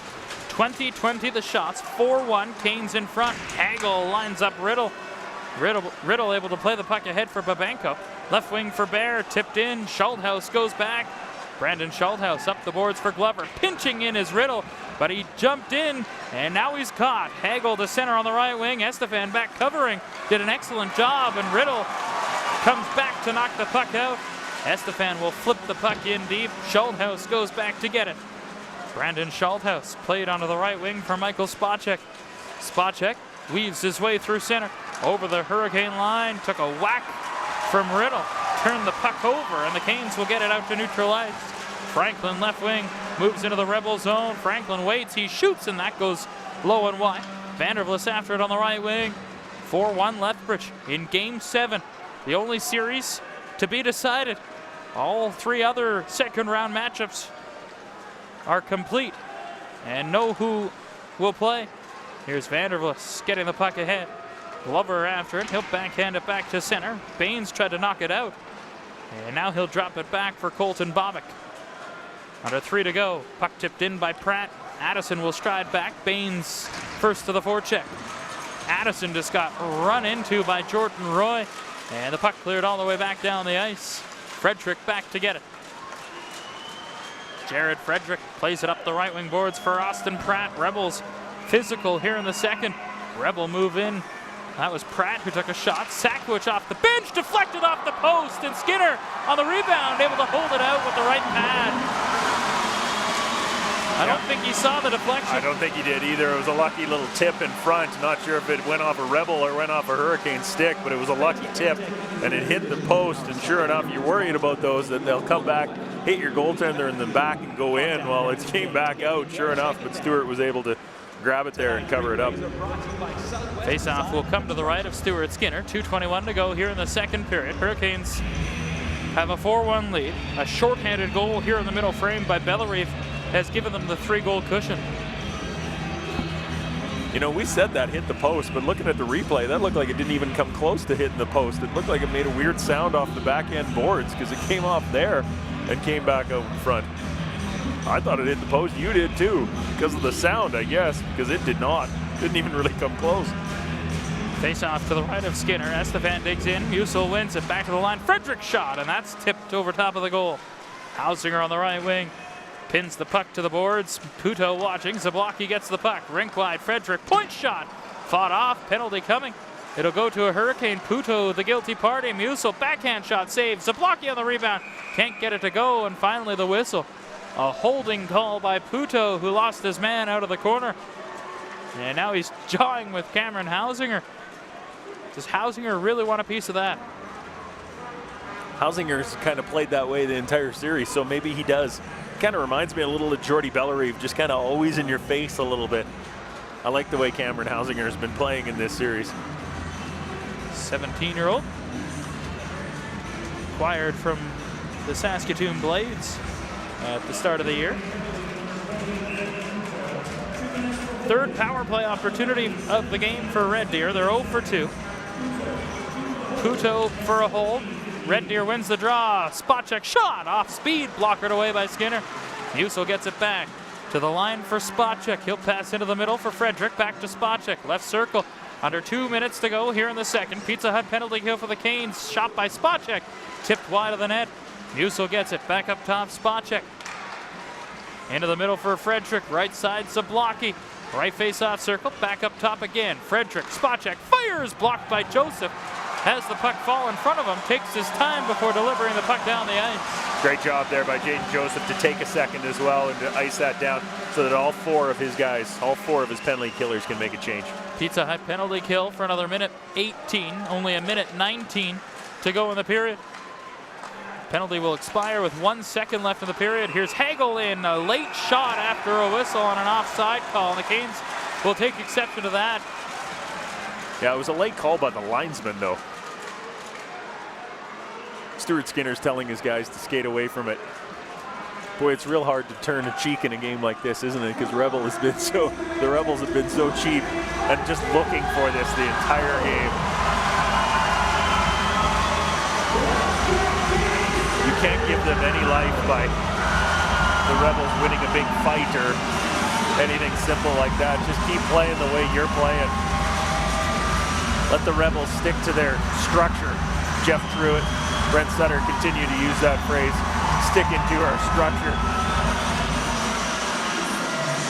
20-20 the shots, 4-1, Canes in front. Hagel lines up Riddle. Riddle able to play the puck ahead for Babenko. Left wing for Bear, tipped in. Schulthaus goes back. Brandon Schulthaus up the boards for Glover. Pinching in is Riddle, but he jumped in, and now he's caught. Hagel to center on the right wing. Estefan back covering. Did an excellent job, and Riddle comes back to knock the puck out. Estefan will flip the puck in deep. Schulthaus goes back to get it. Brandon Schulthaus played onto the right wing for Michael Spacek. Spacek weaves his way through center. Over the Hurricane line. Took a whack from Riddle. turn the puck over, and the Canes will get it out to neutral ice. Franklin left wing moves into the Rebel zone. Franklin waits, he shoots, and that goes low and wide. Vandervlis after it on the right wing. 4-1 Lethbridge in Game 7. The only series to be decided. All 3 other second round matchups are complete and know who will play. Here's Vandervlis getting the puck ahead. Glover after it. He'll backhand it back to center. Baines tried to knock it out. And now he'll drop it back for Colton Bobick. Under 3 to go. Puck tipped in by Pratt. Addison will stride back. Baines first to the forecheck. Addison just got run into by Jordan Roy. And the puck cleared all the way back down the ice. Frederick back to get it. Jared Frederick plays it up the right wing boards for Austin Pratt. Rebels physical here in the second. Rebel move in. That was Pratt who took a shot. Sakwich off the bench, deflected off the post, and Skinner on the rebound, able to hold it out with the right pad. I don't think he saw the deflection. I don't think he did either. It was a lucky little tip in front. Not sure if it went off a Rebel or went off a Hurricane stick, but it was a lucky tip, and it hit the post. And sure enough, you're worried about those, that they'll come back, hit your goaltender in the back and go in. Well, it came back out, sure enough, but Stewart was able to grab it there and cover it up. Faceoff will come to the right of Stuart Skinner. 2:21 to go here in the second period. Hurricanes have a 4-1 lead. A shorthanded goal here in the middle frame by Bellerive has given them the 3-goal cushion. You know, we said that hit the post, but looking at the replay, that looked like it didn't even come close to hitting the post. It looked like it made a weird sound off the backhand boards because it came off there and came back out in front. I thought it hit the post. You did too, because of the sound, I guess, because it did not. Didn't even really come close. Face off to the right of Skinner. Estevan digs in. Musil wins it back to the line. Frederick shot, and that's tipped over top of the goal. Hausinger on the right wing pins the puck to the boards. Puto watching. Zablocki gets the puck. Rink wide. Frederick point shot. Fought off. Penalty coming. It'll go to a Hurricane. Puto, the guilty party. Musil backhand shot saved. Zablocki on the rebound. Can't get it to go, and finally the whistle. A holding call by Puto, who lost his man out of the corner. And now he's jawing with Cameron Hausinger. Does Hausinger really want a piece of that? Hausinger's kind of played that way the entire series, so maybe he does. Kind of reminds me a little of Jordy Bellerive, just kind of always in your face a little bit. I like the way Cameron Hausinger has been playing in this series. 17-year-old. Acquired from the Saskatoon Blades at the start of the year. Third power play opportunity of the game for Red Deer. They're 0 for 2. Puto for a hold. Red Deer wins the draw. Spot check shot off speed, blockered away by Skinner. Musil gets it back to the line for spot check. He'll pass into the middle for Frederick. Back to spot check. Left circle. Under 2 minutes to go here in the second. Pizza Hut penalty kill for the Canes. Shot by spot check. Tipped wide of the net. Musil gets it back up top. Spot check. Into the middle for Frederick. Right side Zablocki. Right face-off circle, back up top again. Frederick, spot check, fires, blocked by Joseph. Has the puck fall in front of him, takes his time before delivering the puck down the ice. Great job there by Jaden Joseph to take a second as well and to ice that down so that all 4 of his guys, all 4 of his penalty killers can make a change. Pizza Hut penalty kill for another minute 18, only a minute 19 to go in the period. Penalty will expire with 1 second left in the period. Here's Hagel in a late shot after a whistle on an offside call. And the Canes will take exception to that. Yeah, it was a late call by the linesman, though. Stuart Skinner's telling his guys to skate away from it. Boy, it's real hard to turn a cheek in a game like this, isn't it? Because the Rebels have been so cheap and just looking for this the entire game. Can't give them any life by the Rebels winning a big fight or anything simple like that. Just keep playing the way you're playing. Let the Rebels stick to their structure. Jeff Truitt, Brent Sutter continue to use that phrase, sticking to our structure.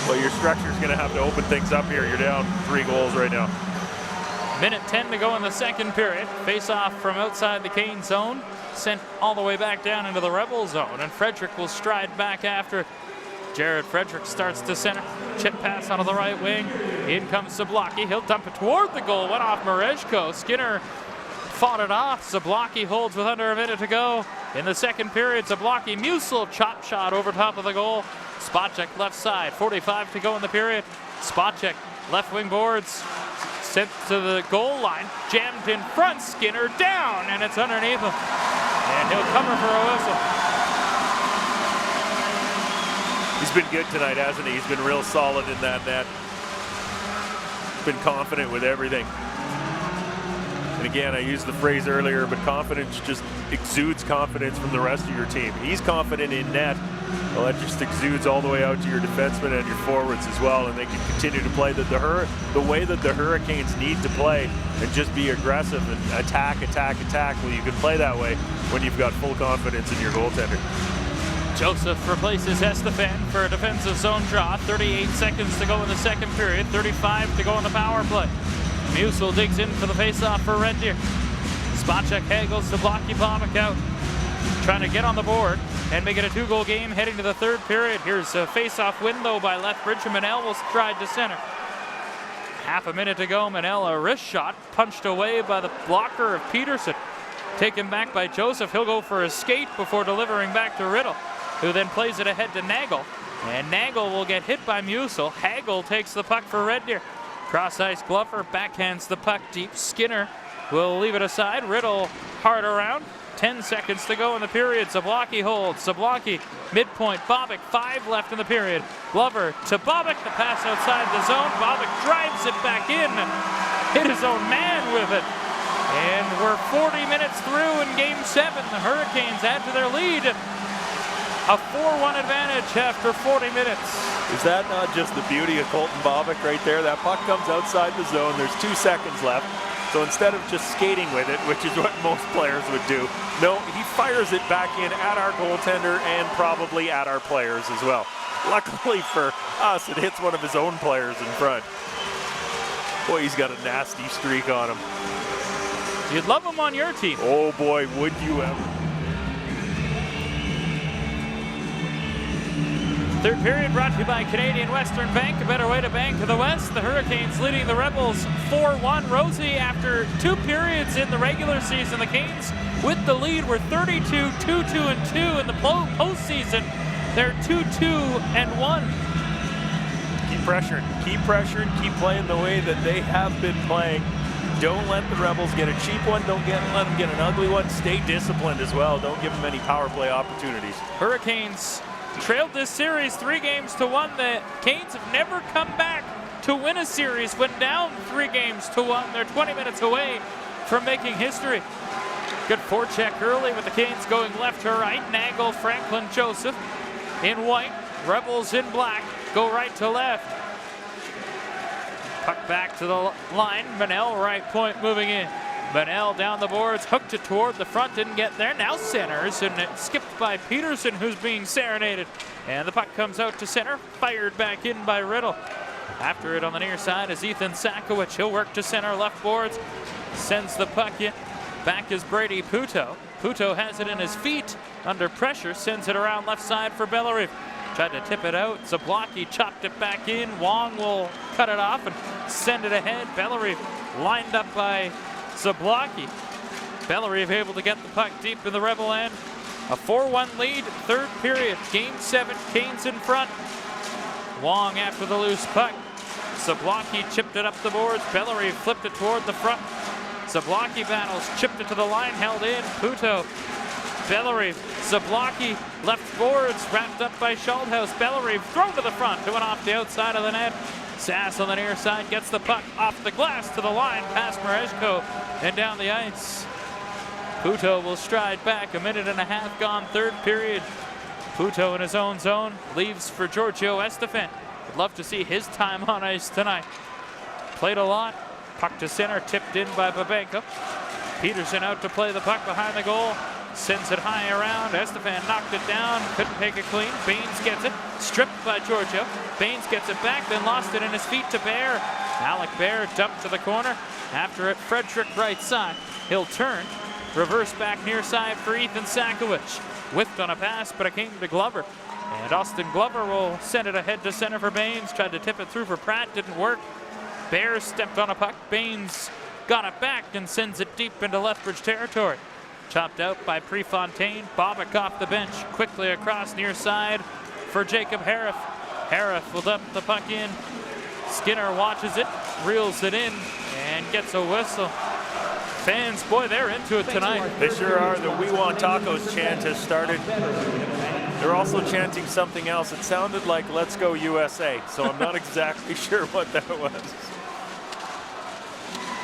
Well, your structure's going to have to open things up here. You're down 3 goals right now. Minute 10 to go in the second period. Face off from outside the Cane zone. Sent all the way back down into the Rebel zone, and Frederick will stride back after. Jared Frederick starts to center. Chip pass onto the right wing. In comes Zablocki. He'll dump it toward the goal. Went off Mareshko. Skinner fought it off. Zablocki holds with under a minute to go. In the second period, Zablocki, Musil chop shot over top of the goal. Spacek left side, 45 to go in the period. Spacek left wing boards, sent to the goal line, jammed in front, Skinner down, and it's underneath him. And he'll cover for a whistle. He's been good tonight, hasn't he? He's been real solid in that net. Been confident with everything. And again, I used the phrase earlier, but confidence just exudes confidence from the rest of your team. He's confident in net. Well, that just exudes all the way out to your defensemen and your forwards as well, and they can continue to play the way that the Hurricanes need to play and just be aggressive and attack. Well, you can play that way when you've got full confidence in your goaltender. Joseph replaces Estefan for a defensive zone draw. 38 seconds to go in the second period. 35 to go in the power play. Musil digs in for the faceoff for Red Deer. Spacek haggles to blocky Bobic out. Trying to get on the board and make it a 2-goal game heading to the third period. Here's a faceoff win though by Lethbridge, and Manel will stride to center. Half a minute to go. Manel, a wrist shot punched away by the blocker of Peterson. Taken back by Joseph. He'll go for a skate before delivering back to Riddle, who then plays it ahead to Nagel. And Nagel will get hit by Musil. Hagel takes the puck for Red Deer. Cross ice Glover backhands the puck deep. Skinner will leave it aside. Riddle hard around. 10 seconds to go in the period. Zablocki holds. Zablocki midpoint. Bobic 5 left in the period. Glover to Bobic. The pass outside the zone. Bobic drives it back in. Hit his own man with it. And we're 40 minutes through in Game 7. The Hurricanes add to their lead. A 4-1 advantage after 40 minutes. Is that not just the beauty of Colton Bobic right there? That puck comes outside the zone. There's 2 seconds left. So instead of just skating with it, which is what most players would do, no, he fires it back in at our goaltender and probably at our players as well. Luckily for us, it hits one of his own players in front. Boy, he's got a nasty streak on him. You'd love him on your team. Oh boy, would you ever. Third period brought to you by Canadian Western Bank, a better way to bank to the West. The Hurricanes leading the Rebels 4-1. Rosie, after 2 periods in the regular season, the Canes with the lead were 32-2-2-2 in the postseason. They're 2-2-1. Keep pressuring, keep playing the way that they have been playing. Don't let the Rebels get a cheap one. Don't let them get an ugly one. Stay disciplined as well. Don't give them any power play opportunities. Hurricanes trailed this series 3-1. The Canes have never come back to win a series when down 3-1. They're 20 minutes away from making history. Good forecheck early with the Canes going left to right. Nagel, Franklin, Joseph in white. Rebels in black go right to left. Puck back to the line. Manel right point moving in. Manel down the boards, hooked it toward the front, didn't get there. Now centers, and it skipped by Peterson, who's being serenaded. And the puck comes out to center, fired back in by Riddle. After it on the near side is Ethan Sakowicz. He'll work to center, left boards, sends the puck in. Back is Brady Puto. Puto has it in his feet, under pressure, sends it around left side for Bellerive. Tried to tip it out. Zablocki chopped it back in. Wong will cut it off and send it ahead. Bellerive lined up by Zablocki. Bellerive able to get the puck deep in the Rebel end. A 4-1 lead, third period. Game 7, Canes in front. Wong after the loose puck. Zablocki chipped it up the boards. Bellerive flipped it toward the front. Zablocki battles, chipped it to the line, held in. Puto. Bellerive, Zablocki, left boards, wrapped up by Schaldhaus. Bellerive thrown to the front, it went off the outside of the net. Sass on the near side gets the puck off the glass to the line, past Merezko and down the ice. Puto will stride back, 1.5 minutes gone, third period. Puto in his own zone, leaves for Giorgio Estefan. Would love to see his time on ice tonight. Played a lot, puck to center, tipped in by Babenko. Peterson out to play the puck behind the goal. Sends it high around. Estefan knocked it down. Couldn't take it clean. Baines gets it. Stripped by Giorgio. Baines gets it back, then lost it in his feet to Bear. Alec Bear dumped to the corner. After it, Frederick right side. He'll turn. Reverse back near side for Ethan Sakowicz. Whiffed on a pass, but it came to Glover. And Austin Glover will send it ahead to center for Baines. Tried to tip it through for Pratt. Didn't work. Bear stepped on a puck. Baines got it back and sends it deep into Lethbridge territory. Chopped out by Prefontaine. Bobick off the bench, quickly across near side for Jacob Hariff. Hariff will dump the puck in. Skinner watches it, reels it in, and gets a whistle. Fans, boy, they're into it tonight. They sure are. The "We Want Tacos" chant has started. They're also chanting something else. It sounded like "Let's Go USA," so I'm not exactly sure what that was.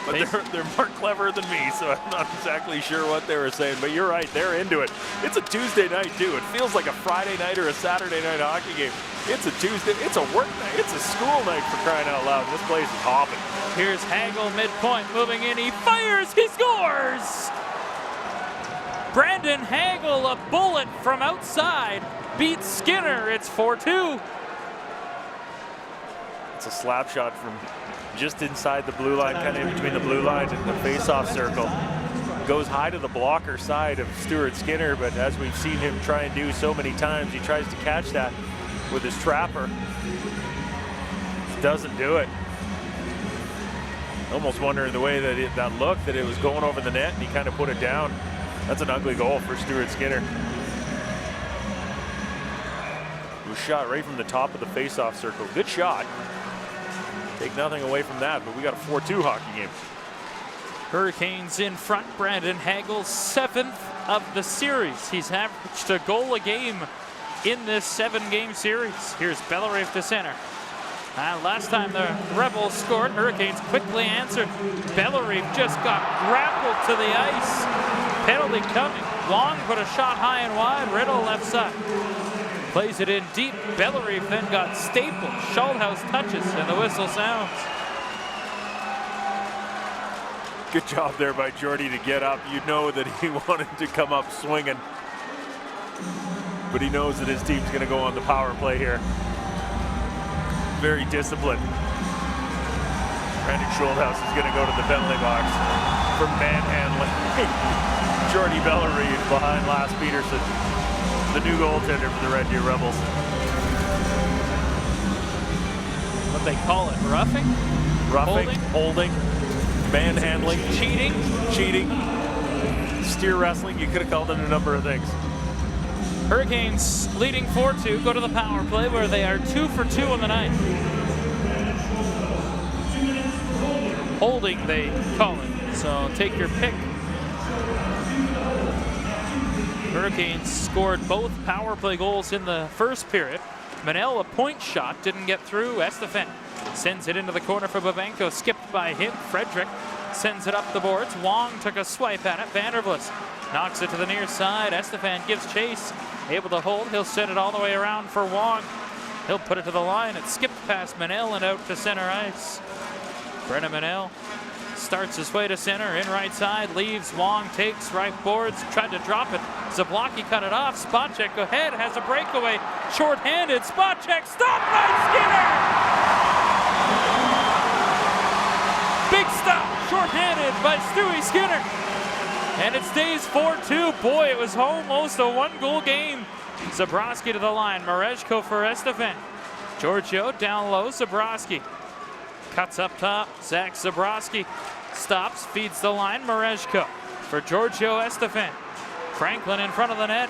But they're more clever than me, so I'm not exactly sure what they were saying. But you're right, they're into it. It's a Tuesday night, too. It feels like a Friday night or a Saturday night hockey game. It's a Tuesday, it's a work night, it's a school night for crying out loud. This place is hopping. Here's Hagel midpoint, moving in, he fires, he scores! Brandon Hagel, a bullet from outside, beats Skinner, it's 4-2. It's a slap shot from just inside the blue line, kind of in between the blue line and the face-off circle. Goes high to the blocker side of Stuart Skinner, but as we've seen him try and do so many times, he tries to catch that with his trapper. Doesn't do it. Almost wondering the way that that looked, that it was going over the net, and he kind of put it down. That's an ugly goal for Stuart Skinner. It was shot right from the top of the face-off circle. Good shot. Take nothing away from that, but we got a 4-2 hockey game. Hurricanes in front. Brandon Hagel, 7th of the series. He's averaged a goal a game in this 7-game series. Here's Bellarave to center. Last time the Rebels scored, Hurricanes quickly answered. Bellarave just got grappled to the ice. Penalty coming. Long put a shot high and wide. Riddle left side. Plays it in deep. Bellarave then got stapled. Schulthouse touches, and the whistle sounds. Good job there by Jordy to get up. You know that he wanted to come up swinging, but he knows that his team's going to go on the power play here. Very disciplined. Brandon Schulthouse is going to go to the penalty box for manhandling Jordy Bellarave behind Lars Peterson, the new goaltender for the Red Deer Rebels. What they call it, roughing? Roughing, holding, manhandling, cheating, steer wrestling. You could have called it a number of things. Hurricanes leading 4-2, go to the power play where they are 2 for 2 on the night. Holding, they call it, so take your pick. Hurricanes scored both power play goals in the first period. Manel, a point shot, didn't get through. Estefan sends it into the corner for Babenko, skipped by him. Frederick sends it up the boards. Wong took a swipe at it. Vandervlis knocks it to the near side. Estefan gives chase, able to hold. He'll send it all the way around for Wong. He'll put it to the line. It skipped past Manel and out to center ice. Brennan Manel starts his way to center, in right side, leaves, Wong takes, right boards, tried to drop it. Zablocki cut it off. Spacek ahead, has a breakaway, short-handed. Spacek stopped by Skinner! Big stop, short-handed by Stewie Skinner. And it stays 4-2. Boy, it was almost a 1-goal game. Zabrowski to the line, Marejko for Estefan. Giorgio down low, Zabrowski. Cuts up top, Zach Zabrowski stops, feeds the line, Marejko for Giorgio Estefan. Franklin in front of the net.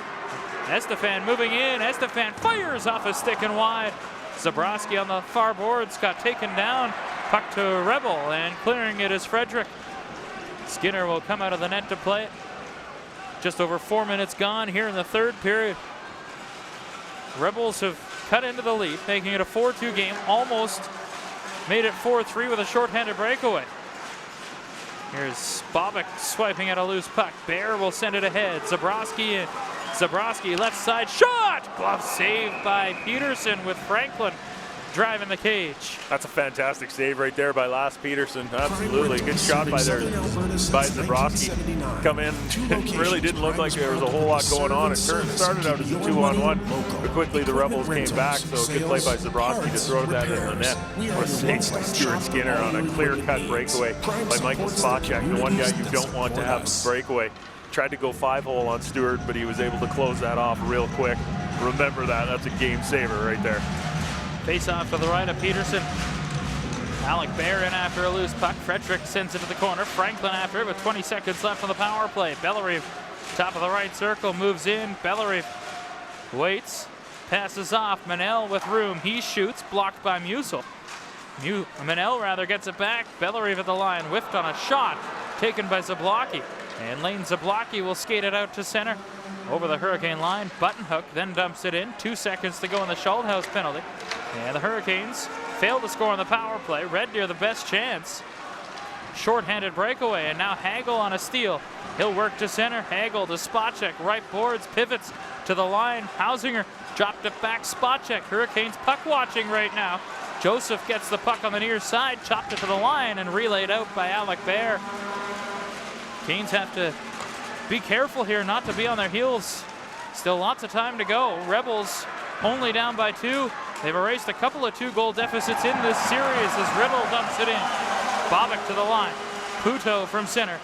Estefan moving in, Estefan fires off a stick and wide. Zabrowski on the far boards got taken down. Puck to Rebel, and clearing it is Frederick. Skinner will come out of the net to play it. Just over 4 minutes gone here in the third period. Rebels have cut into the lead, making it a 4-2 game, almost made it 4-3 with a shorthanded breakaway. Here's Bobick swiping at a loose puck. Bear will send it ahead. Zabrowski left side shot! Glove saved by Peterson with Franklin driving the cage. That's a fantastic save right there by Lars Peterson. Absolutely. Good shot by Zabrowski. Come in. It really didn't look like there was a whole lot going on. It started out as a 2-on-1, but quickly the Rebels came back, so good play by Zabrowski to throw that in the net. What a save by Stuart Skinner on a clear-cut breakaway by Michael Spacek, the one guy you don't want to have breakaway. Tried to go 5-hole on Stuart, but he was able to close that off real quick. Remember that. That's a game saver right there. Face off to the right of Peterson. Alec Bear in after a loose puck. Frederick sends it to the corner. Franklin after it with 20 seconds left on the power play. Bellerive, top of the right circle, moves in. Bellerive waits, passes off. Manel with room. He shoots, blocked by Musil. Manel gets it back. Bellerive at the line, whiffed on a shot taken by Zablocki. And Lane Zablocki will skate it out to center over the Hurricane line. Buttonhook then dumps it in. 2 seconds to go in the Schulthouse penalty. And the Hurricanes fail to score on the power play. Red Deer the best chance. Short-handed breakaway, and now Hagel on a steal. He'll work to center. Hagel to Spacek. Right boards, pivots to the line. Hausinger dropped it back. Spacek. Hurricanes puck watching right now. Joseph gets the puck on the near side, chopped it to the line, and relayed out by Alec Bear. Canes have to be careful here not to be on their heels. Still lots of time to go. Rebels only down by 2. They've erased a couple of 2-goal deficits in this series as Riddle dumps it in. Bobick to the line. Puto from center.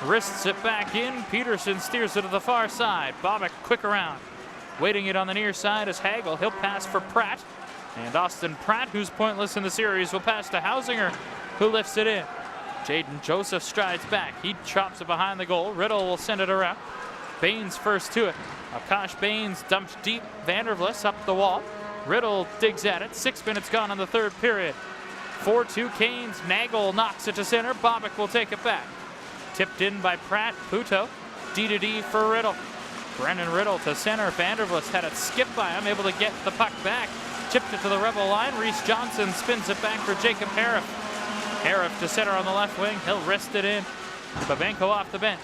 Wrists it back in. Peterson steers it to the far side. Bobick quick around. Waiting it on the near side is Hagel. He'll pass for Pratt. And Austin Pratt, who's pointless in the series, will pass to Hausinger, who lifts it in. Jaden Joseph strides back. He chops it behind the goal. Riddle will send it around. Baines first to it. Akash Baines dumped deep. Vandervlis up the wall. Riddle digs at it. 6 minutes gone in the third period. 4-2 Canes. Nagel knocks it to center. Bobick will take it back. Tipped in by Pratt. Puto. D-to-D for Riddle. Brennan Riddle to center. Vandervlis had it skip by him, able to get the puck back. Chipped it to the Rebel line. Reese Johnson spins it back for Jacob Hariff. Hariff to center on the left wing. He'll wrist it in. Babenko off the bench.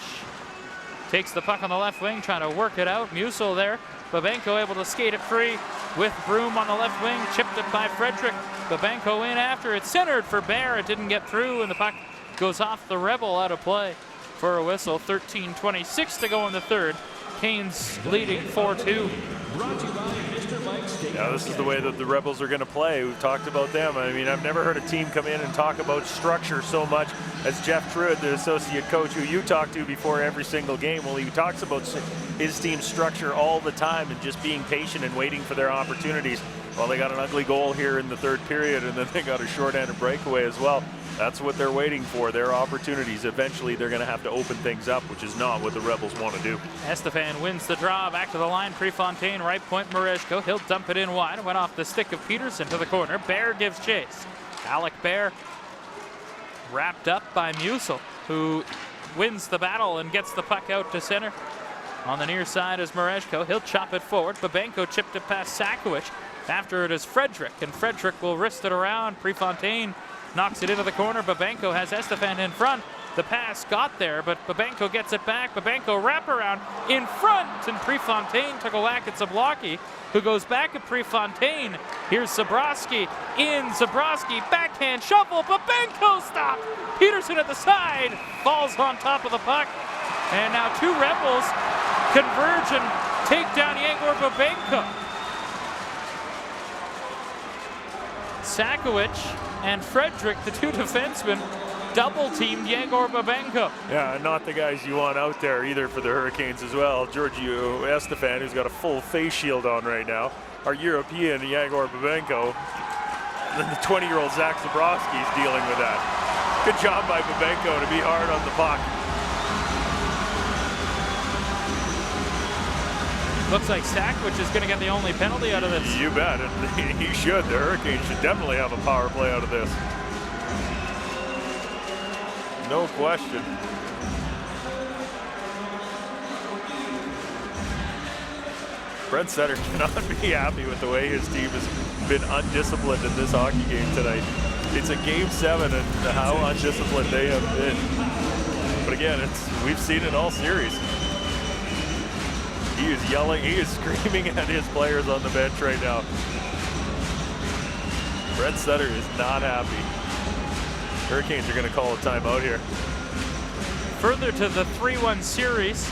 Takes the puck on the left wing, trying to work it out. Musil there. Babenko able to skate it free with Broom on the left wing. Chipped it by Frederick. Babenko in after it. Centered for Bear. It didn't get through, and the puck goes off the Rebel out of play for a whistle. 13:26 to go in the third. Canes leading 4-2. Yeah, this is the way that the Rebels are going to play. We've talked about them. I mean, I've never heard a team come in and talk about structure so much as Jeff Truitt, the associate coach who you talk to before every single game. Well, he talks about his team's structure all the time and just being patient and waiting for their opportunities. Well, they got an ugly goal here in the third period, and then they got a short-handed breakaway as well. That's what they're waiting for, their opportunities. Eventually, they're going to have to open things up, which is not what the Rebels want to do. Estefan wins the draw. Back to the line. Prefontaine, right point, Mereshko. He'll dump it in wide. Went off the stick of Peterson to the corner. Bear gives chase. Alec Bear wrapped up by Musil, who wins the battle and gets the puck out to center. On the near side is Mereshko. He'll chop it forward. Babenko chipped it past Sakowicz. After it is Frederick, and Frederick will wrist it around. Prefontaine knocks it into the corner. Babenko has Estefan in front. The pass got there, but Babenko gets it back. Babenko wraparound in front, and Prefontaine took a whack at Zablocki, who goes back at Prefontaine. Here's Zabrowski in. Zabrowski backhand shuffle. Babenko stopped. Peterson at the side falls on top of the puck, and now 2 Rebels converge and take down Yegor Babenko. Sakowicz and Frederick, the 2 defensemen, double-teamed Yegor Babenko. Yeah, not the guys you want out there either for the Hurricanes as well. Giorgio Estefan, who's got a full face shield on right now. Our European, Yegor Babenko. And then the 20-year-old Zach Zabrowski is dealing with that. Good job by Babenko to be hard on the puck. Looks like Sakowicz is going to get the only penalty out of this. You bet, and he should. The Hurricanes should definitely have a power play out of this. No question. Brent Sutter cannot be happy with the way his team has been undisciplined in this hockey game tonight. It's a game 7 and how undisciplined they have been. But again, we've seen it all series. He is yelling, he is screaming at his players on the bench right now. Brent Sutter is not happy. Hurricanes are going to call a timeout here. Further to the 3-1 series,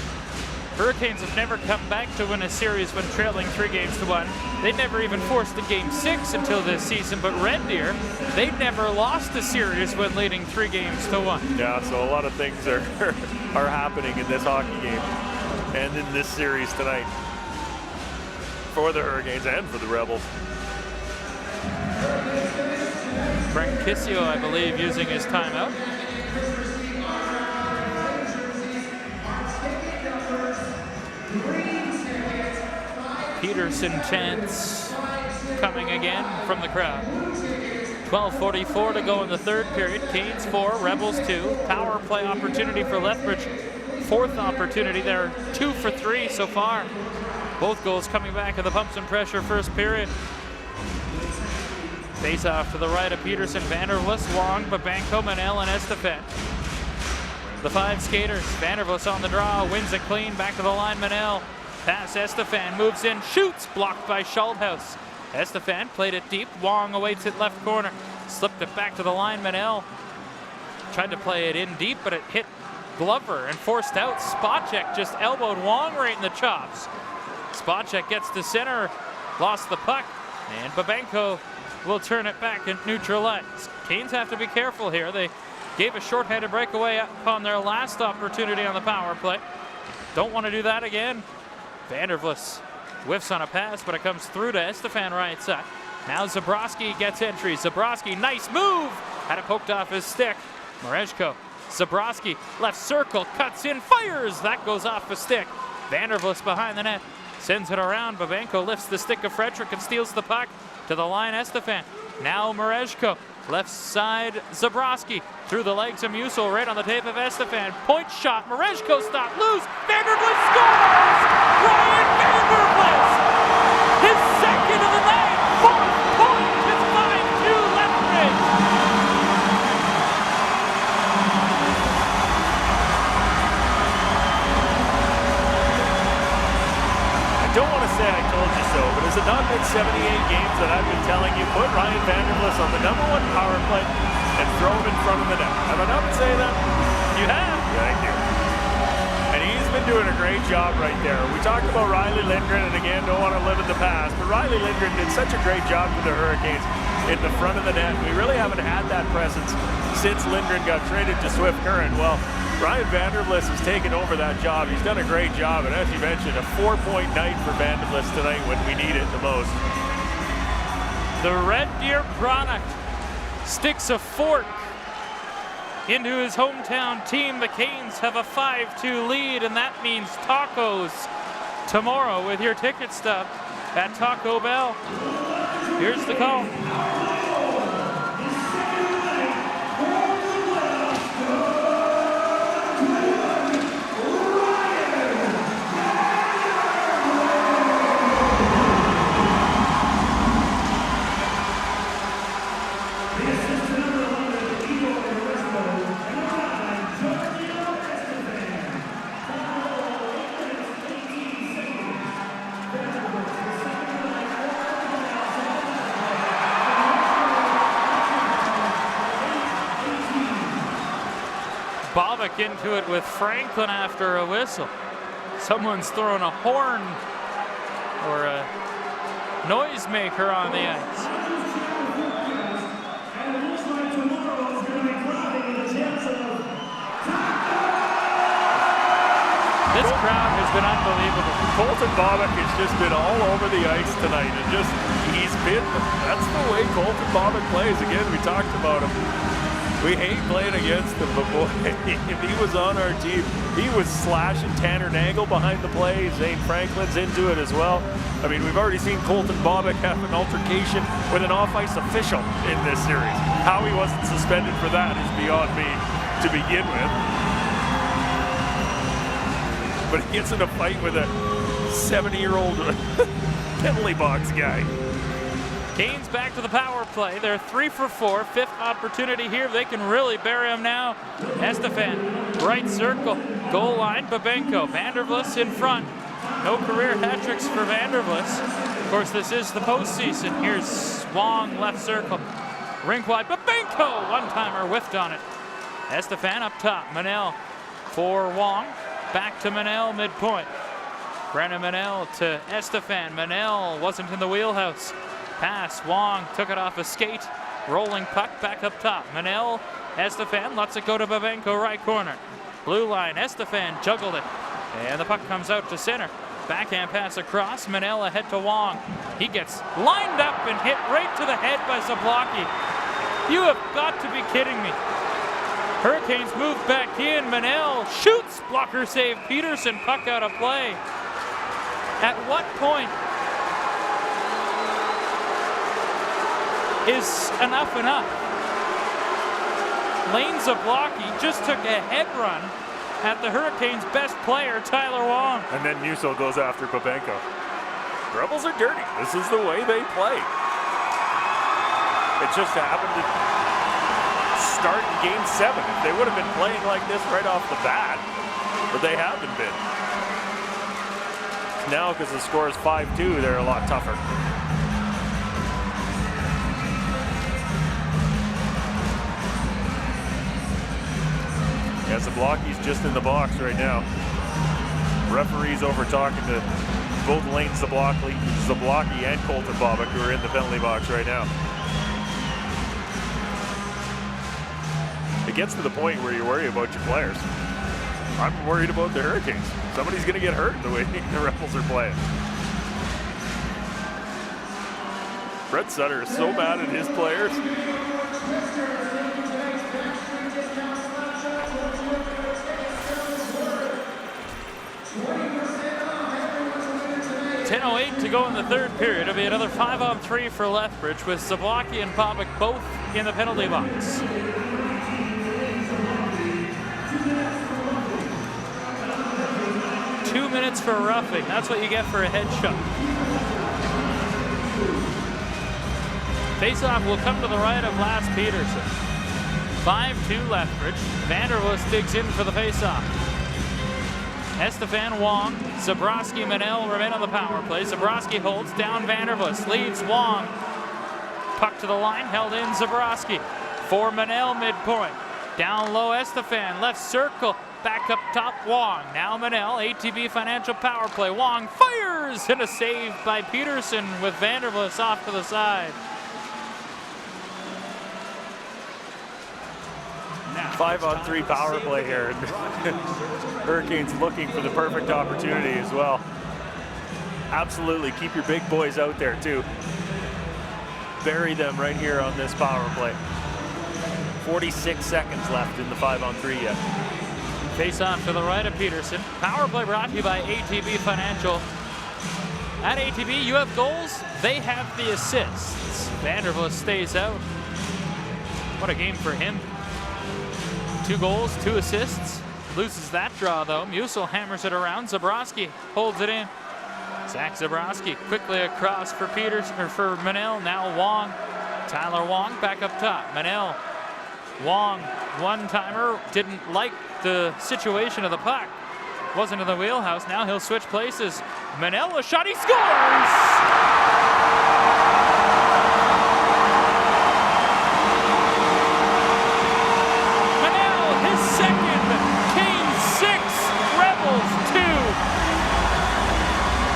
Hurricanes have never come back to win a series when trailing 3-1. They never even forced a Game 6 until this season, but Red Deer, they've never lost a series when leading 3-1. Yeah, so a lot of things are happening in this hockey game and in this series tonight for the Hurricanes and for the Rebels. Brankisio, I believe, using his timeout. Peterson chants coming again from the crowd. 12:44 to go in the third period. Canes 4, Rebels 2. Power play opportunity for Lethbridge. Fourth opportunity. They're 2 for 3 so far. Both goals coming back at the pumps and pressure first period. Face off to the right of Peterson, Vandervlis, Wong, Babenko, Manel, and Estefan. The 5 skaters. Vandervlis on the draw, wins it clean, back to the line, Manel. Pass, Estefan moves in, shoots, blocked by Schaldhaus. Estefan played it deep, Wong awaits it left corner. Slipped it back to the line, Manel. Tried to play it in deep, but it hit Glover and forced out. Spacek just elbowed Wong right in the chops. Spacek gets to center, lost the puck, and Babenko will turn it back and neutralize. Canes have to be careful here. They gave a shorthanded breakaway upon their last opportunity on the power play. Don't want to do that again. Vandervlis whiffs on a pass, but it comes through to Estefan right side. Now Zabrowski gets entry. Zabrowski, nice move! Had it poked off his stick. Marejko, Zabrowski, left circle, cuts in, fires! That goes off the stick. Vandervlis behind the net, sends it around. Babenko lifts the stick of Frederick and steals the puck. To the line, Estefan. Now Marejko. Left side, Zabrowski. Through the legs of Musil, right on the tape of Estefan. Point shot, Marejko stopped loose. Vandervlis scores! Ryan Vandervlis! His second of the night! 4th point! It's 5-2 Lethbridge! I don't want to say I told you so, but has it not been 78 games that I've been telling you, put Ryan Vandervlis on the #1 power play and throw him in front of the net? Have I not been saying that? You have? Thank you. And he's been doing a great job right there. We talked about Riley Lindgren, and again, don't want to live in the past, but Riley Lindgren did such a great job for the Hurricanes in the front of the net. We really haven't had that presence since Lindgren got traded to Swift Current. Well, Ryan Vandervlis has taken over that job. He's done a great job, and as you mentioned, a 4-point night for Vandervlis tonight when we need it the most. The Red Deer product sticks a fork into his hometown team. The Canes have a 5-2 lead, and that means tacos tomorrow with your ticket stub at Taco Bell. Here's the call. Bobick into it with Franklin after a whistle. Someone's throwing a horn or a noisemaker on the ice. This crowd has been unbelievable. Colton Bobick has just been all over the ice tonight, and that's the way Colton Bobick plays. Again, we talked about him. We hate playing against him, but boy, if he was on our team, he was slashing Tanner Nagel behind the play. Zane Franklin's into it as well. I mean, we've already seen Colton Bobick have an altercation with an off-ice official in this series. How he wasn't suspended for that is beyond me to begin with. But he gets in a fight with a 70-year-old penalty box guy. Canes back to the power play. They're 3 for 4. 5th opportunity here. They can really bury him now. Estefan, right circle, goal line, Babenko. Vandervlis in front. No career hat tricks for Vandervlis. Of course, this is the postseason. Here's Wong, left circle. Rink wide, Babenko! One-timer whiffed on it. Estefan up top. Manel for Wong. Back to Manel, midpoint. Brennan Manel to Estefan. Manel wasn't in the wheelhouse. Pass, Wong took it off a skate. Rolling puck back up top. Manel, Estefan lets it go to Babenko, right corner. Blue line, Estefan juggled it. And the puck comes out to center. Backhand pass across, Manel ahead to Wong. He gets lined up and hit right to the head by Zablocki. You have got to be kidding me. Hurricanes move back in. Manel shoots. Blocker save. Peterson, puck out of play. At what point is enough enough? Lane Zablocki just took a head run at the Hurricanes' best player, Tyler Wong. And then Musil goes after Babenko. Rebels are dirty. This is the way they play. It just happened to start in Game 7. If they would have been playing like this right off the bat, but they haven't been. Now, because the score is 5-2, they're a lot tougher. Yeah, Zablocki's just in the box right now. Referee's over talking to both Lane Zablocki and Colton Bobick, who are in the penalty box right now. It gets to the point where you worry about your players. I'm worried about the Hurricanes. Somebody's going to get hurt the way the Rebels are playing. Brett Sutter is so mad at his players. 10:08 to go in the third period. It'll be another 5-on-3 for Lethbridge with Zablocki and Bobick both in the penalty box. Two minutes for roughing. That's what you get for a headshot. Faceoff will come to the right of Lars Peterson. 5-2 Lethbridge. Vanderwoest digs in for the faceoff. Estefan Wong, Zabrowski, Manel remain on the power play. Zabrowski holds down Vanderwoest, leads Wong. Puck to the line, held in Zabrowski. For Manel midpoint. Down low Estefan, left circle, back up top Wong. Now Manel, ATB Financial power play. Wong fires and a save by Peterson with Vanderwoest off to the side. 5-on-3 power play here. Hurricanes looking for the perfect opportunity as well. Absolutely, keep your big boys out there too. Bury them right here on this power play. 46 seconds left in the 5-on-3 yet. Face off to the right of Peterson. Power play brought to you by ATB Financial. At ATB, you have goals, they have the assists. Vanderwoest stays out. What a game for him. 2 goals, 2 assists. Loses that draw though. Musil hammers it around. Zabrowski holds it in. Zach Zabrowski quickly across for Peterson, or for Manel. Now Wong. Tyler Wong back up top. Manel. Wong, one-timer. Didn't like the situation of the puck. Wasn't in the wheelhouse. Now he'll switch places. Manel, a shot, he scores!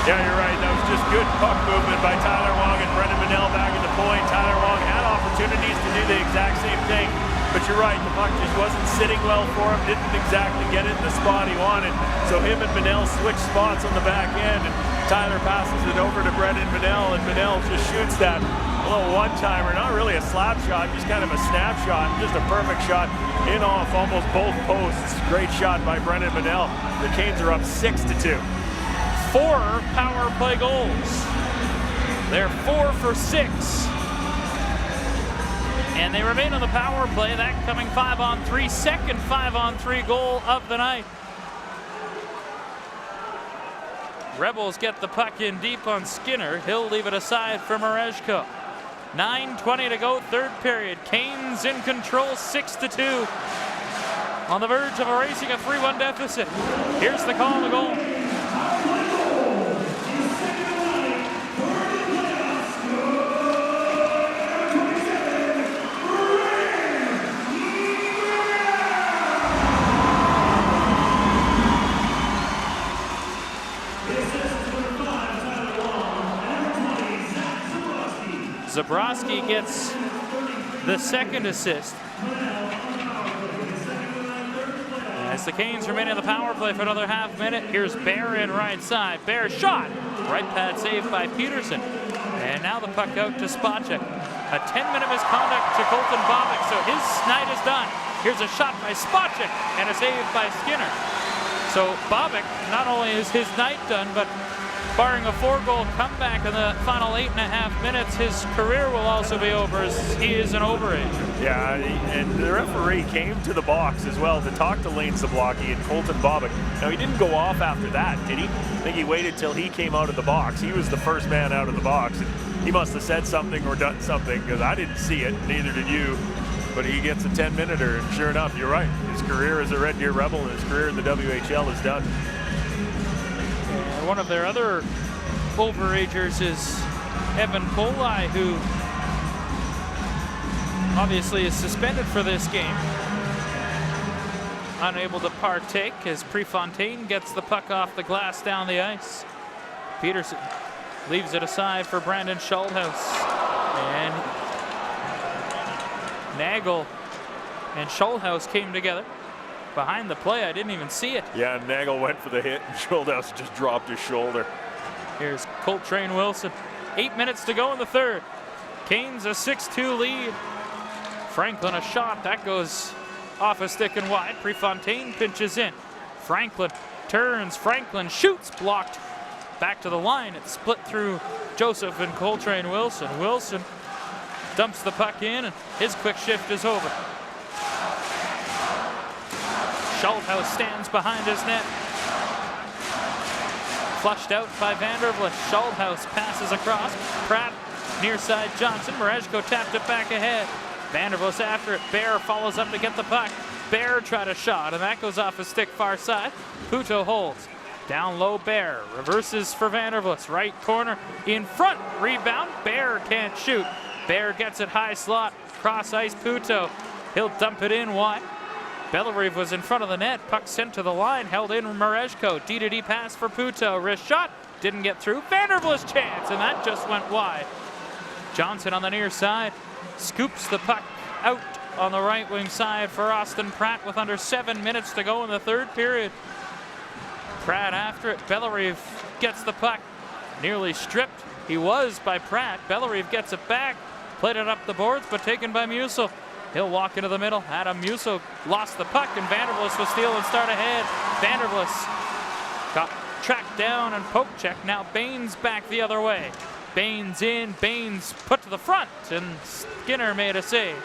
Yeah, you're right. That was just good puck movement by Tyler Wong and Brendan Manel back at the point. Tyler Wong had opportunities to do the exact same thing, but you're right. The puck just wasn't sitting well for him. Didn't exactly get it in the spot he wanted. So him and Manel switch spots on the back end, and Tyler passes it over to Brendan Manel, and Manel just shoots that little one-timer. Not really a slap shot, just kind of a snapshot. Just a perfect shot in off almost both posts. Great shot by Brendan Manel. The Canes are up 6-2. 4 power play goals. They're 4 for 6. And they remain on the power play. That coming 5-on-3, second 5-on-3 goal of the night. Rebels get the puck in deep on Skinner. He'll leave it aside for Mareshko. 9:20 to go, third period. Canes in control, 6-2. On the verge of erasing a 3-1 deficit. Here's the call on the goal. Zabrowski gets the second assist. As the Canes remain in the power play for another half minute, here's Bear in right side. Bear shot, right pad saved by Peterson. And now the puck out to Spacek. A 10-minute misconduct to Colton Bobick, so his night is done. Here's a shot by Spacek and a save by Skinner. So Bobick, not only is his night done, but barring a 4-goal comeback in the final 8.5 minutes, his career will also be over as he is an overager. Yeah, and the referee came to the box as well to talk to Lane Zablocki and Colton Bobick. Now, he didn't go off after that, did he? I think he waited till he came out of the box. He was the first man out of the box. And he must have said something or done something, because I didn't see it, neither did you. But he gets a 10-minuter, and sure enough, you're right. His career as a Red Deer Rebel and his career in the WHL is done. One of their other overagers is Evan Polai, who obviously is suspended for this game. Unable to partake as Prefontaine gets the puck off the glass down the ice. Peterson leaves it aside for Brandon Schulthouse. And Nagel and Schulthouse came together. Behind the play, I didn't even see it. Yeah, Nagel went for the hit, and Schulthouse just dropped his shoulder. Here's Coltrane Wilson. 8 minutes to go in the third. Canes a 6-2 lead. Franklin a shot. That goes off a stick and wide. Prefontaine pinches in. Franklin turns. Franklin shoots. Blocked. Back to the line. It's split through Joseph and Coltrane Wilson. Wilson dumps the puck in, and his quick shift is over. Schulthouse stands behind his net. Flushed out by Vandervliet. Schulthouse passes across. Pratt near side Johnson. Merezko tapped it back ahead. Vandervliet's after it. Bear follows up to get the puck. Bear tried a shot, and that goes off a stick far side. Puto holds. Down low, Bear. Reverses for Vandervliet's right corner. In front. Rebound. Bear can't shoot. Bear gets it high slot. Cross ice, Puto. He'll dump it in wide. Bellerive was in front of the net. Puck sent to the line. Held in Merezko. D-to-D pass for Puto. Wrist shot. Didn't get through. Vandervliet's chance, and that just went wide. Johnson on the near side. Scoops the puck out on the right wing side for Austin Pratt with under 7 minutes to go in the third period. Pratt after it. Bellerive gets the puck. Nearly stripped. He was by Pratt. Bellerive gets it back. Played it up the boards, but taken by Musil. He'll walk into the middle. Adam Musil lost the puck, and Vandervliet will steal and start ahead. Vandervliet got tracked down and poke check. Now Baines back the other way. Baines in. Baines put to the front, and Skinner made a save.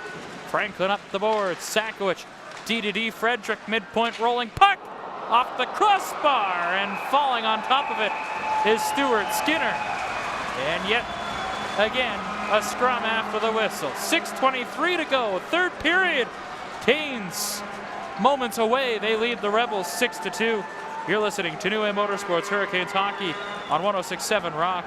Franklin up the boards. Sakowicz. D-to-D. Frederick midpoint rolling puck off the crossbar, and falling on top of it is Stuart Skinner. And yet again, a scrum after the whistle. 6:23 to go, third period. Canes moments away. They lead the Rebels 6-2. You're listening to New Way Motorsports Hurricanes Hockey on 106.7 Rock.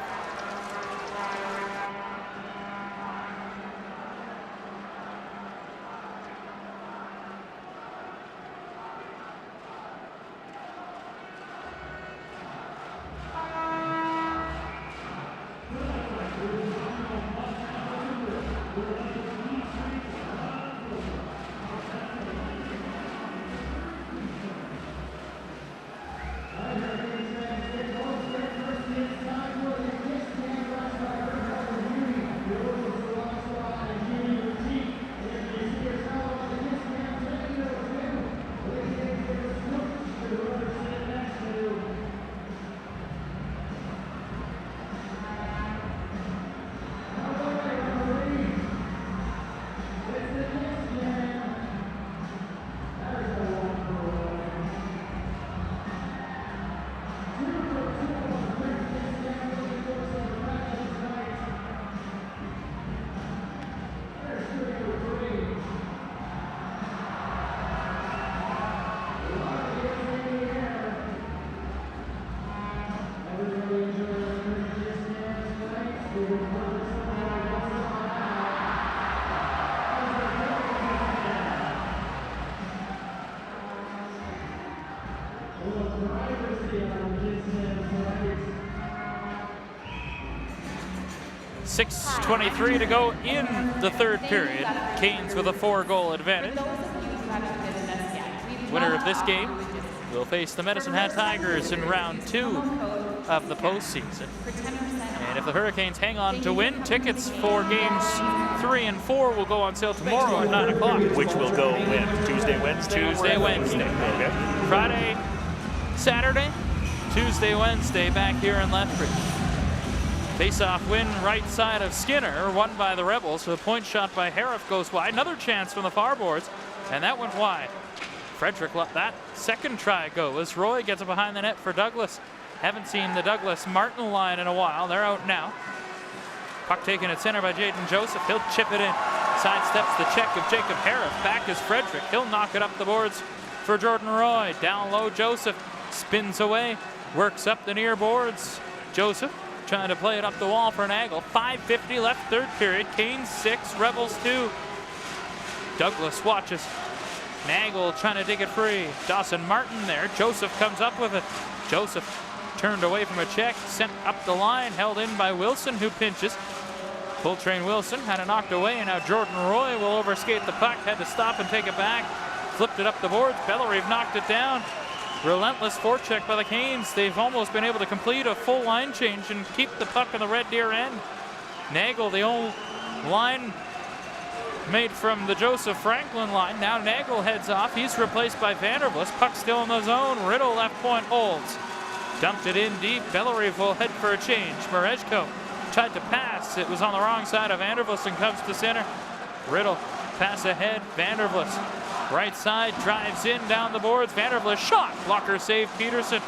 .23 to go in the third period. Canes with a 4-goal advantage. Winner of this game will face the Medicine Hat Tigers in round 2. of the postseason. And if the Hurricanes hang on to win, tickets for games 3 and 4 will go on sale tomorrow at 9 o'clock. Which will go when? Tuesday, Wednesday? Tuesday, Wednesday. Okay. Friday, Saturday, Tuesday, Wednesday back here in Lethbridge. Face-off win right side of Skinner, won by the Rebels. A point shot by Hariff goes wide. Another chance from the far boards, and that went wide. Frederick let that second try go as Roy gets it behind the net for Douglas. Haven't seen the Douglas-Martin line in a while. They're out now. Puck taken at center by Jaden Joseph. He'll chip it in. Sidesteps the check of Jacob Hariff. Back is Frederick. He'll knock it up the boards for Jordan Roy. Down low, Joseph spins away. Works up the near boards. Joseph trying to play it up the wall for Nagel. 5:50 left, third period. Canes 6, Rebels 2. Douglas watches. Nagel trying to dig it free. Dawson Martin there. Joseph comes up with it. Joseph turned away from a check, sent up the line, held in by Wilson, who pinches. Full train Wilson had it knocked away, and now Jordan Roy will overskate the puck. Had to stop and take it back. Flipped it up the boards. Bellerive knocked it down. Relentless forecheck by the Canes. They've almost been able to complete a full line change and keep the puck on the Red Deer end. Nagel, the old line made from the Joseph Franklin line. Now Nagel heads off. He's replaced by Vandervlis. Puck still in the zone. Riddle left point holds. Dumped it in deep. Bellerive will head for a change. Marejko tried to pass. It was on the wrong side of Vandervlis and comes to center. Riddle pass ahead. Vandervlis right side drives in down the boards. Vandervlis shot. Blocker save Peterson.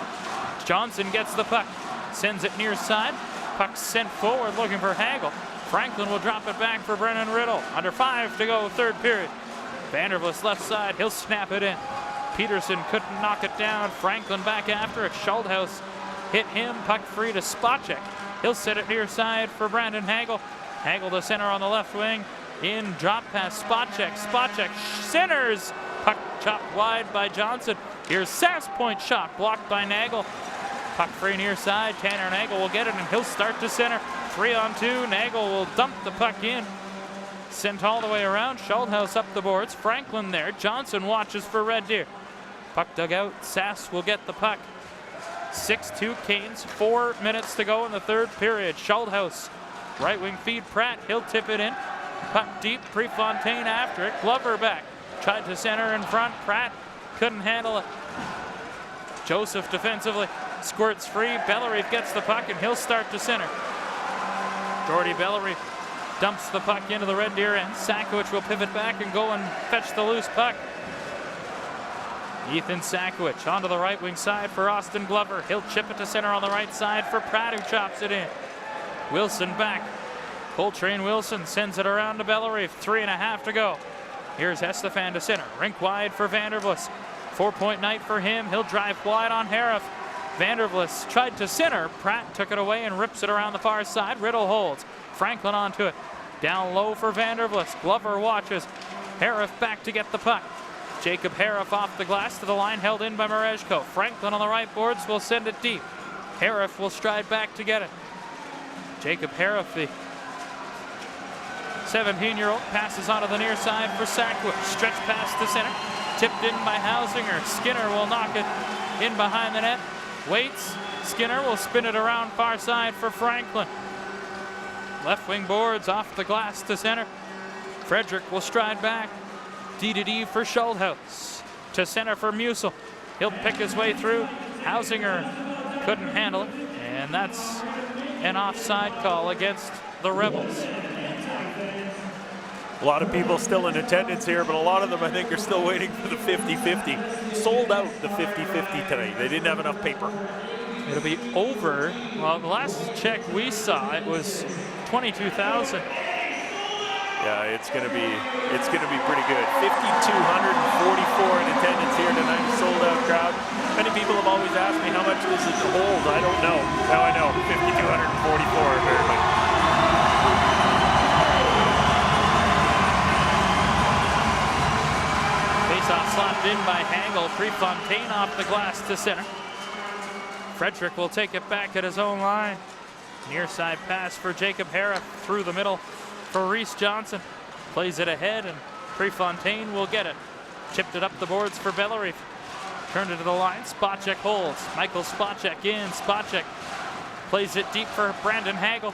Johnson gets the puck. Sends it near side. Puck sent forward looking for Hagel. Franklin will drop it back for Brennan Riddle. Under 5 to go, third period. Vandervlis left side. He'll snap it in. Peterson couldn't knock it down. Franklin back after it. Schaldhaus hit him. Puck free to Spacek. He'll set it near side for Brandon Hagel. Hagel to center on the left wing. In drop pass Spacek. Spacek centers. Puck chopped wide by Johnson. Here's Sass point shot blocked by Nagel. Puck free near side. Tanner Nagel will get it and he'll start to center. 3-on-2. Nagel will dump the puck in. Sent all the way around. Schaldhaus up the boards. Franklin there. Johnson watches for Red Deer. Puck dug out. Sass will get the puck. 6-2 Canes. 4 minutes to go in the third period. Schaldhaus. Right wing feed Pratt. He'll tip it in. Puck deep. Prefontaine after it. Glover back. Tried to center in front. Pratt couldn't handle it. Joseph defensively. Squirts free. Bellerive gets the puck and he'll start to center. Jordy Bellerive dumps the puck into the Red Deer end. Sakowicz will pivot back and go and fetch the loose puck. Ethan Sakowicz onto the right wing side for Austin Glover. He'll chip it to center on the right side for Pratt, who chops it in. Wilson back. Coltrane Wilson sends it around to Bellerive. 3.5 to go. Here's Estefan to center. Rink wide for Vandervlis. 4-point night for him. He'll drive wide on Hariff. Vandervlis tried to center. Pratt took it away and rips it around the far side. Riddle holds. Franklin onto it. Down low for Vandervlis. Glover watches. Hariff back to get the puck. Jacob Hariff off the glass to the line, held in by Marejko. Franklin on the right boards will send it deep. Hariff will stride back to get it. Jacob Hariff, the 17-year-old, passes onto the near side for Sakowicz. Stretch pass to center. Tipped in by Hausinger. Skinner will knock it in behind the net. Waits. Skinner will spin it around far side for Franklin. Left wing boards off the glass to center. Frederick will stride back. D-to-D for Schaldhaus. To center for Musil. He'll pick his way through. Hausinger couldn't handle it. And that's an offside call against the Rebels. A lot of people still in attendance here, but a lot of them I think are still waiting for the 50-50. Sold out the 50-50 tonight. They didn't have enough paper. It'll be over. Well, the last check we saw, it was 22,000. Yeah, it's gonna be pretty good. 5,244 in attendance here tonight. A sold out crowd. Many people have always asked me how much does it hold. I don't know. Now I know. 5,244 apparently. Faceoff slapped in by Hagel. Prefontaine off the glass to center. Frederick will take it back at his own line. Near side pass for Jacob Hariff through the middle for Reese Johnson. Plays it ahead and Prefontaine will get it. Chipped it up the boards for Bellerive. Turned it to the line. Spacek holds. Michael Spacek in. Spacek Plays it deep for Brandon Hagel.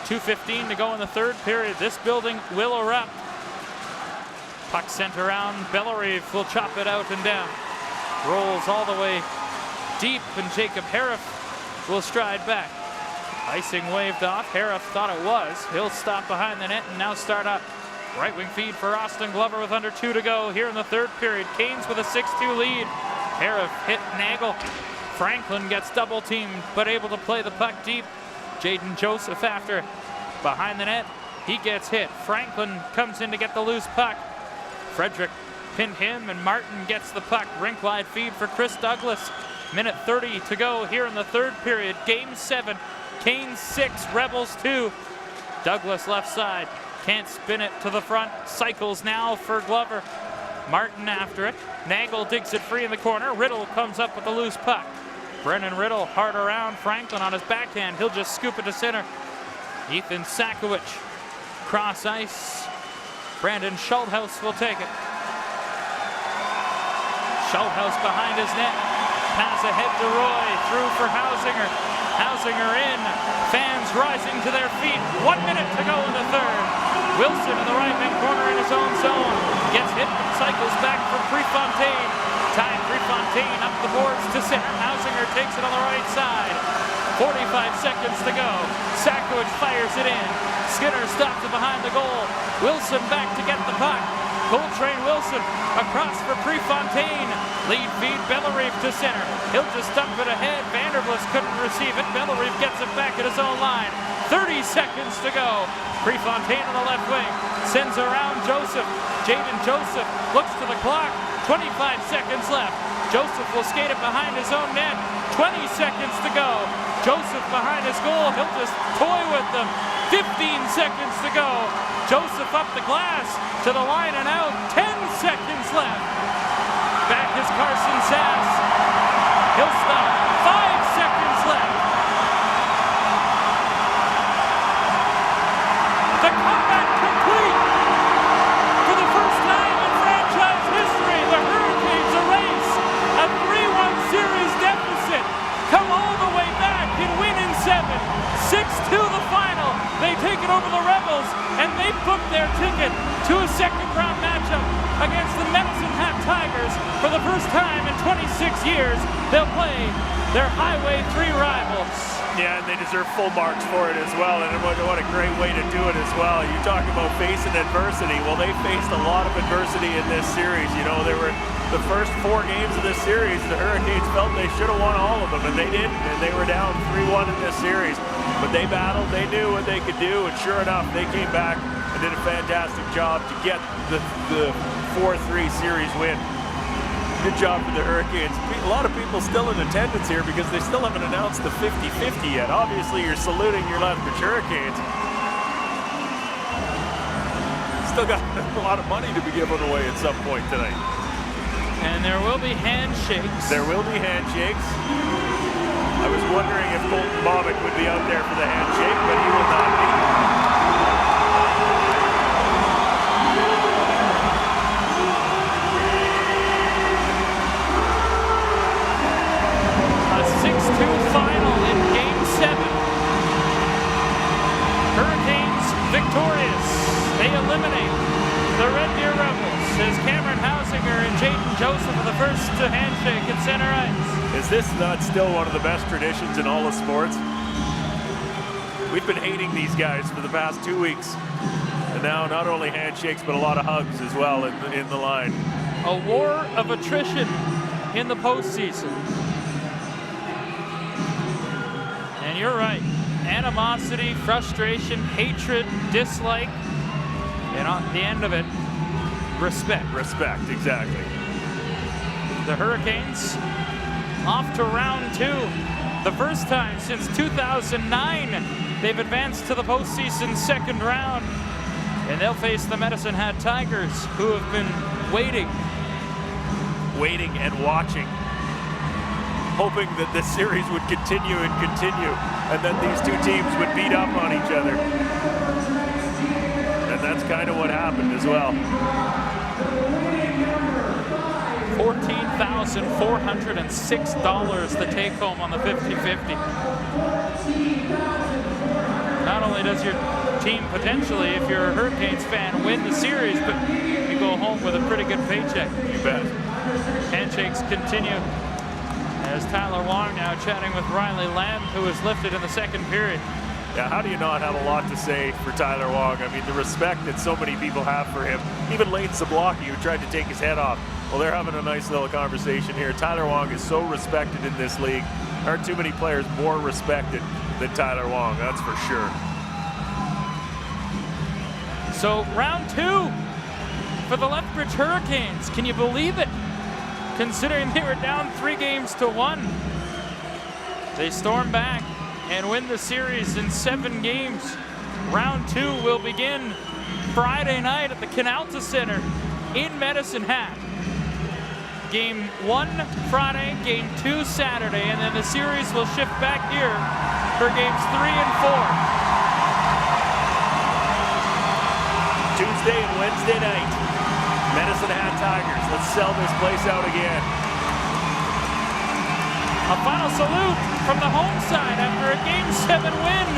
2:15 to go in the third period. This building will erupt. Puck sent around. Bellerive will chop it out and down. Rolls all the way deep, and Jacob Hariff will stride back. Icing waved off. Hariff thought it was. He'll stop behind the net and now start up. Right wing feed for Austin Glover with under 2 to go here in the third period. Canes with a 6-2 lead. Hariff hit Nagel. Franklin gets double teamed, but able to play the puck deep. Jaden Joseph after. Behind the net, he gets hit. Franklin comes in to get the loose puck. Frederick pinned him, and Martin gets the puck. Rink wide feed for Chris Douglas. Minute 30 to go here in the third period. Game 7, Canes 6, Rebels 2. Douglas left side, can't spin it to the front. Cycles now for Glover. Martin after it. Nagel digs it free in the corner. Riddle comes up with the loose puck. Brennan Riddle hard around Franklin on his backhand. He'll just scoop it to center. Ethan Sakowicz cross ice. Brandon Schulthouse will take it. Schulthouse behind his net. Pass ahead to Roy. Through for Hausinger. Hausinger in. Fans rising to their feet. 1 minute to go in the third. Wilson in the right wing corner in his own zone. Gets hit and cycles back for Prefontaine. Time Prefontaine up the boards to center. Hausinger takes it on the right side. 45 seconds to go. Sakowicz fires it in. Skinner stops it behind the goal. Wilson back to get the puck. Coltrane Wilson across for Prefontaine. Lead feed Bellerive to center. He'll just dump it ahead. Vanderbliss couldn't receive it. Bellerive gets it back at his own line. 30 seconds to go. Prefontaine on the left wing. Sends around Joseph. Jaden Joseph looks to the clock. 25 seconds left. Joseph will skate it behind his own net. 20 seconds to go. Joseph behind his goal. He'll just toy with them. 15 seconds to go. Joseph up the glass to the line and out. 10 seconds left. Back is Carson Sass. He'll stop. 5 seconds left. The comeback complete. For the first time in franchise history, the Hurricanes erase a 3-1 series deficit. Come all the way back and win in 7. 6-2 the final. They take it over the Rebels, and they book their ticket to a second-round matchup against the Medicine Hat Tigers. For the first time in 26 years, they'll play their Highway 3 rivals. Yeah, and they deserve full marks for it as well, and what a great way to do it as well. You talk about facing adversity. Well, they faced a lot of adversity in this series. You know, they were the first 4 games of this series, the Hurricanes felt they should have won all of them, and they didn't, and they were down 3-1 in this series. But they battled, they knew what they could do, and sure enough, they came back and did a fantastic job to get the 4-3 series win. Good job for the Hurricanes. A lot of people still in attendance here because they still haven't announced the 50-50 yet. Obviously, you're saluting your Lethbridge Hurricanes. Still got a lot of money to be given away at some point tonight. And there will be handshakes. There will be handshakes. I was wondering if Colton Bobbitt would be out there for the handshake, but he will not be. A 6-2 final in Game 7. Hurricanes victorious. They eliminate the Red Deer Rebels as Cameron Hausinger and Jaden Joseph are the first to handshake at center ice. Is this not still one of the best traditions in all of sports? We've been hating these guys for the past 2 weeks. And now not only handshakes, but a lot of hugs as well in the line. A war of attrition in the postseason. And you're right. Animosity, frustration, hatred, dislike, and on the end of it, respect. Respect, exactly. The Hurricanes off to round 2. The first time since 2009 they've advanced to the postseason second round. And they'll face the Medicine Hat Tigers, who have been waiting And watching. Hoping that this series would continue and continue. And that these two teams would beat up on each other. And that's kind of what happened as well. $14,406 to take home on the 50-50. Not only does your team potentially, if you're a Hurricanes fan, win the series, but you go home with a pretty good paycheck. You bet. Handshakes continue as Tyler Wong now chatting with Riley Lamb, who was lifted in the second period. Yeah, how do you not have a lot to say for Tyler Wong? I mean, the respect that so many people have for him. Even Lane Zablocki, who tried to take his head off. Well, they're having a nice little conversation here. Tyler Wong is so respected in this league. There aren't too many players more respected than Tyler Wong, that's for sure. So round 2 for the Lethbridge Hurricanes. Can you believe it? Considering they were down 3-1. They storm back and win the series in 7 games. Round 2 will begin Friday night at the Canalta Center in Medicine Hat. Game 1 Friday, game 2 Saturday, and then the series will shift back here for games 3 and 4. Tuesday and Wednesday night, Medicine Hat Tigers. Let's sell this place out again. A final salute from the home side after a game 7 win.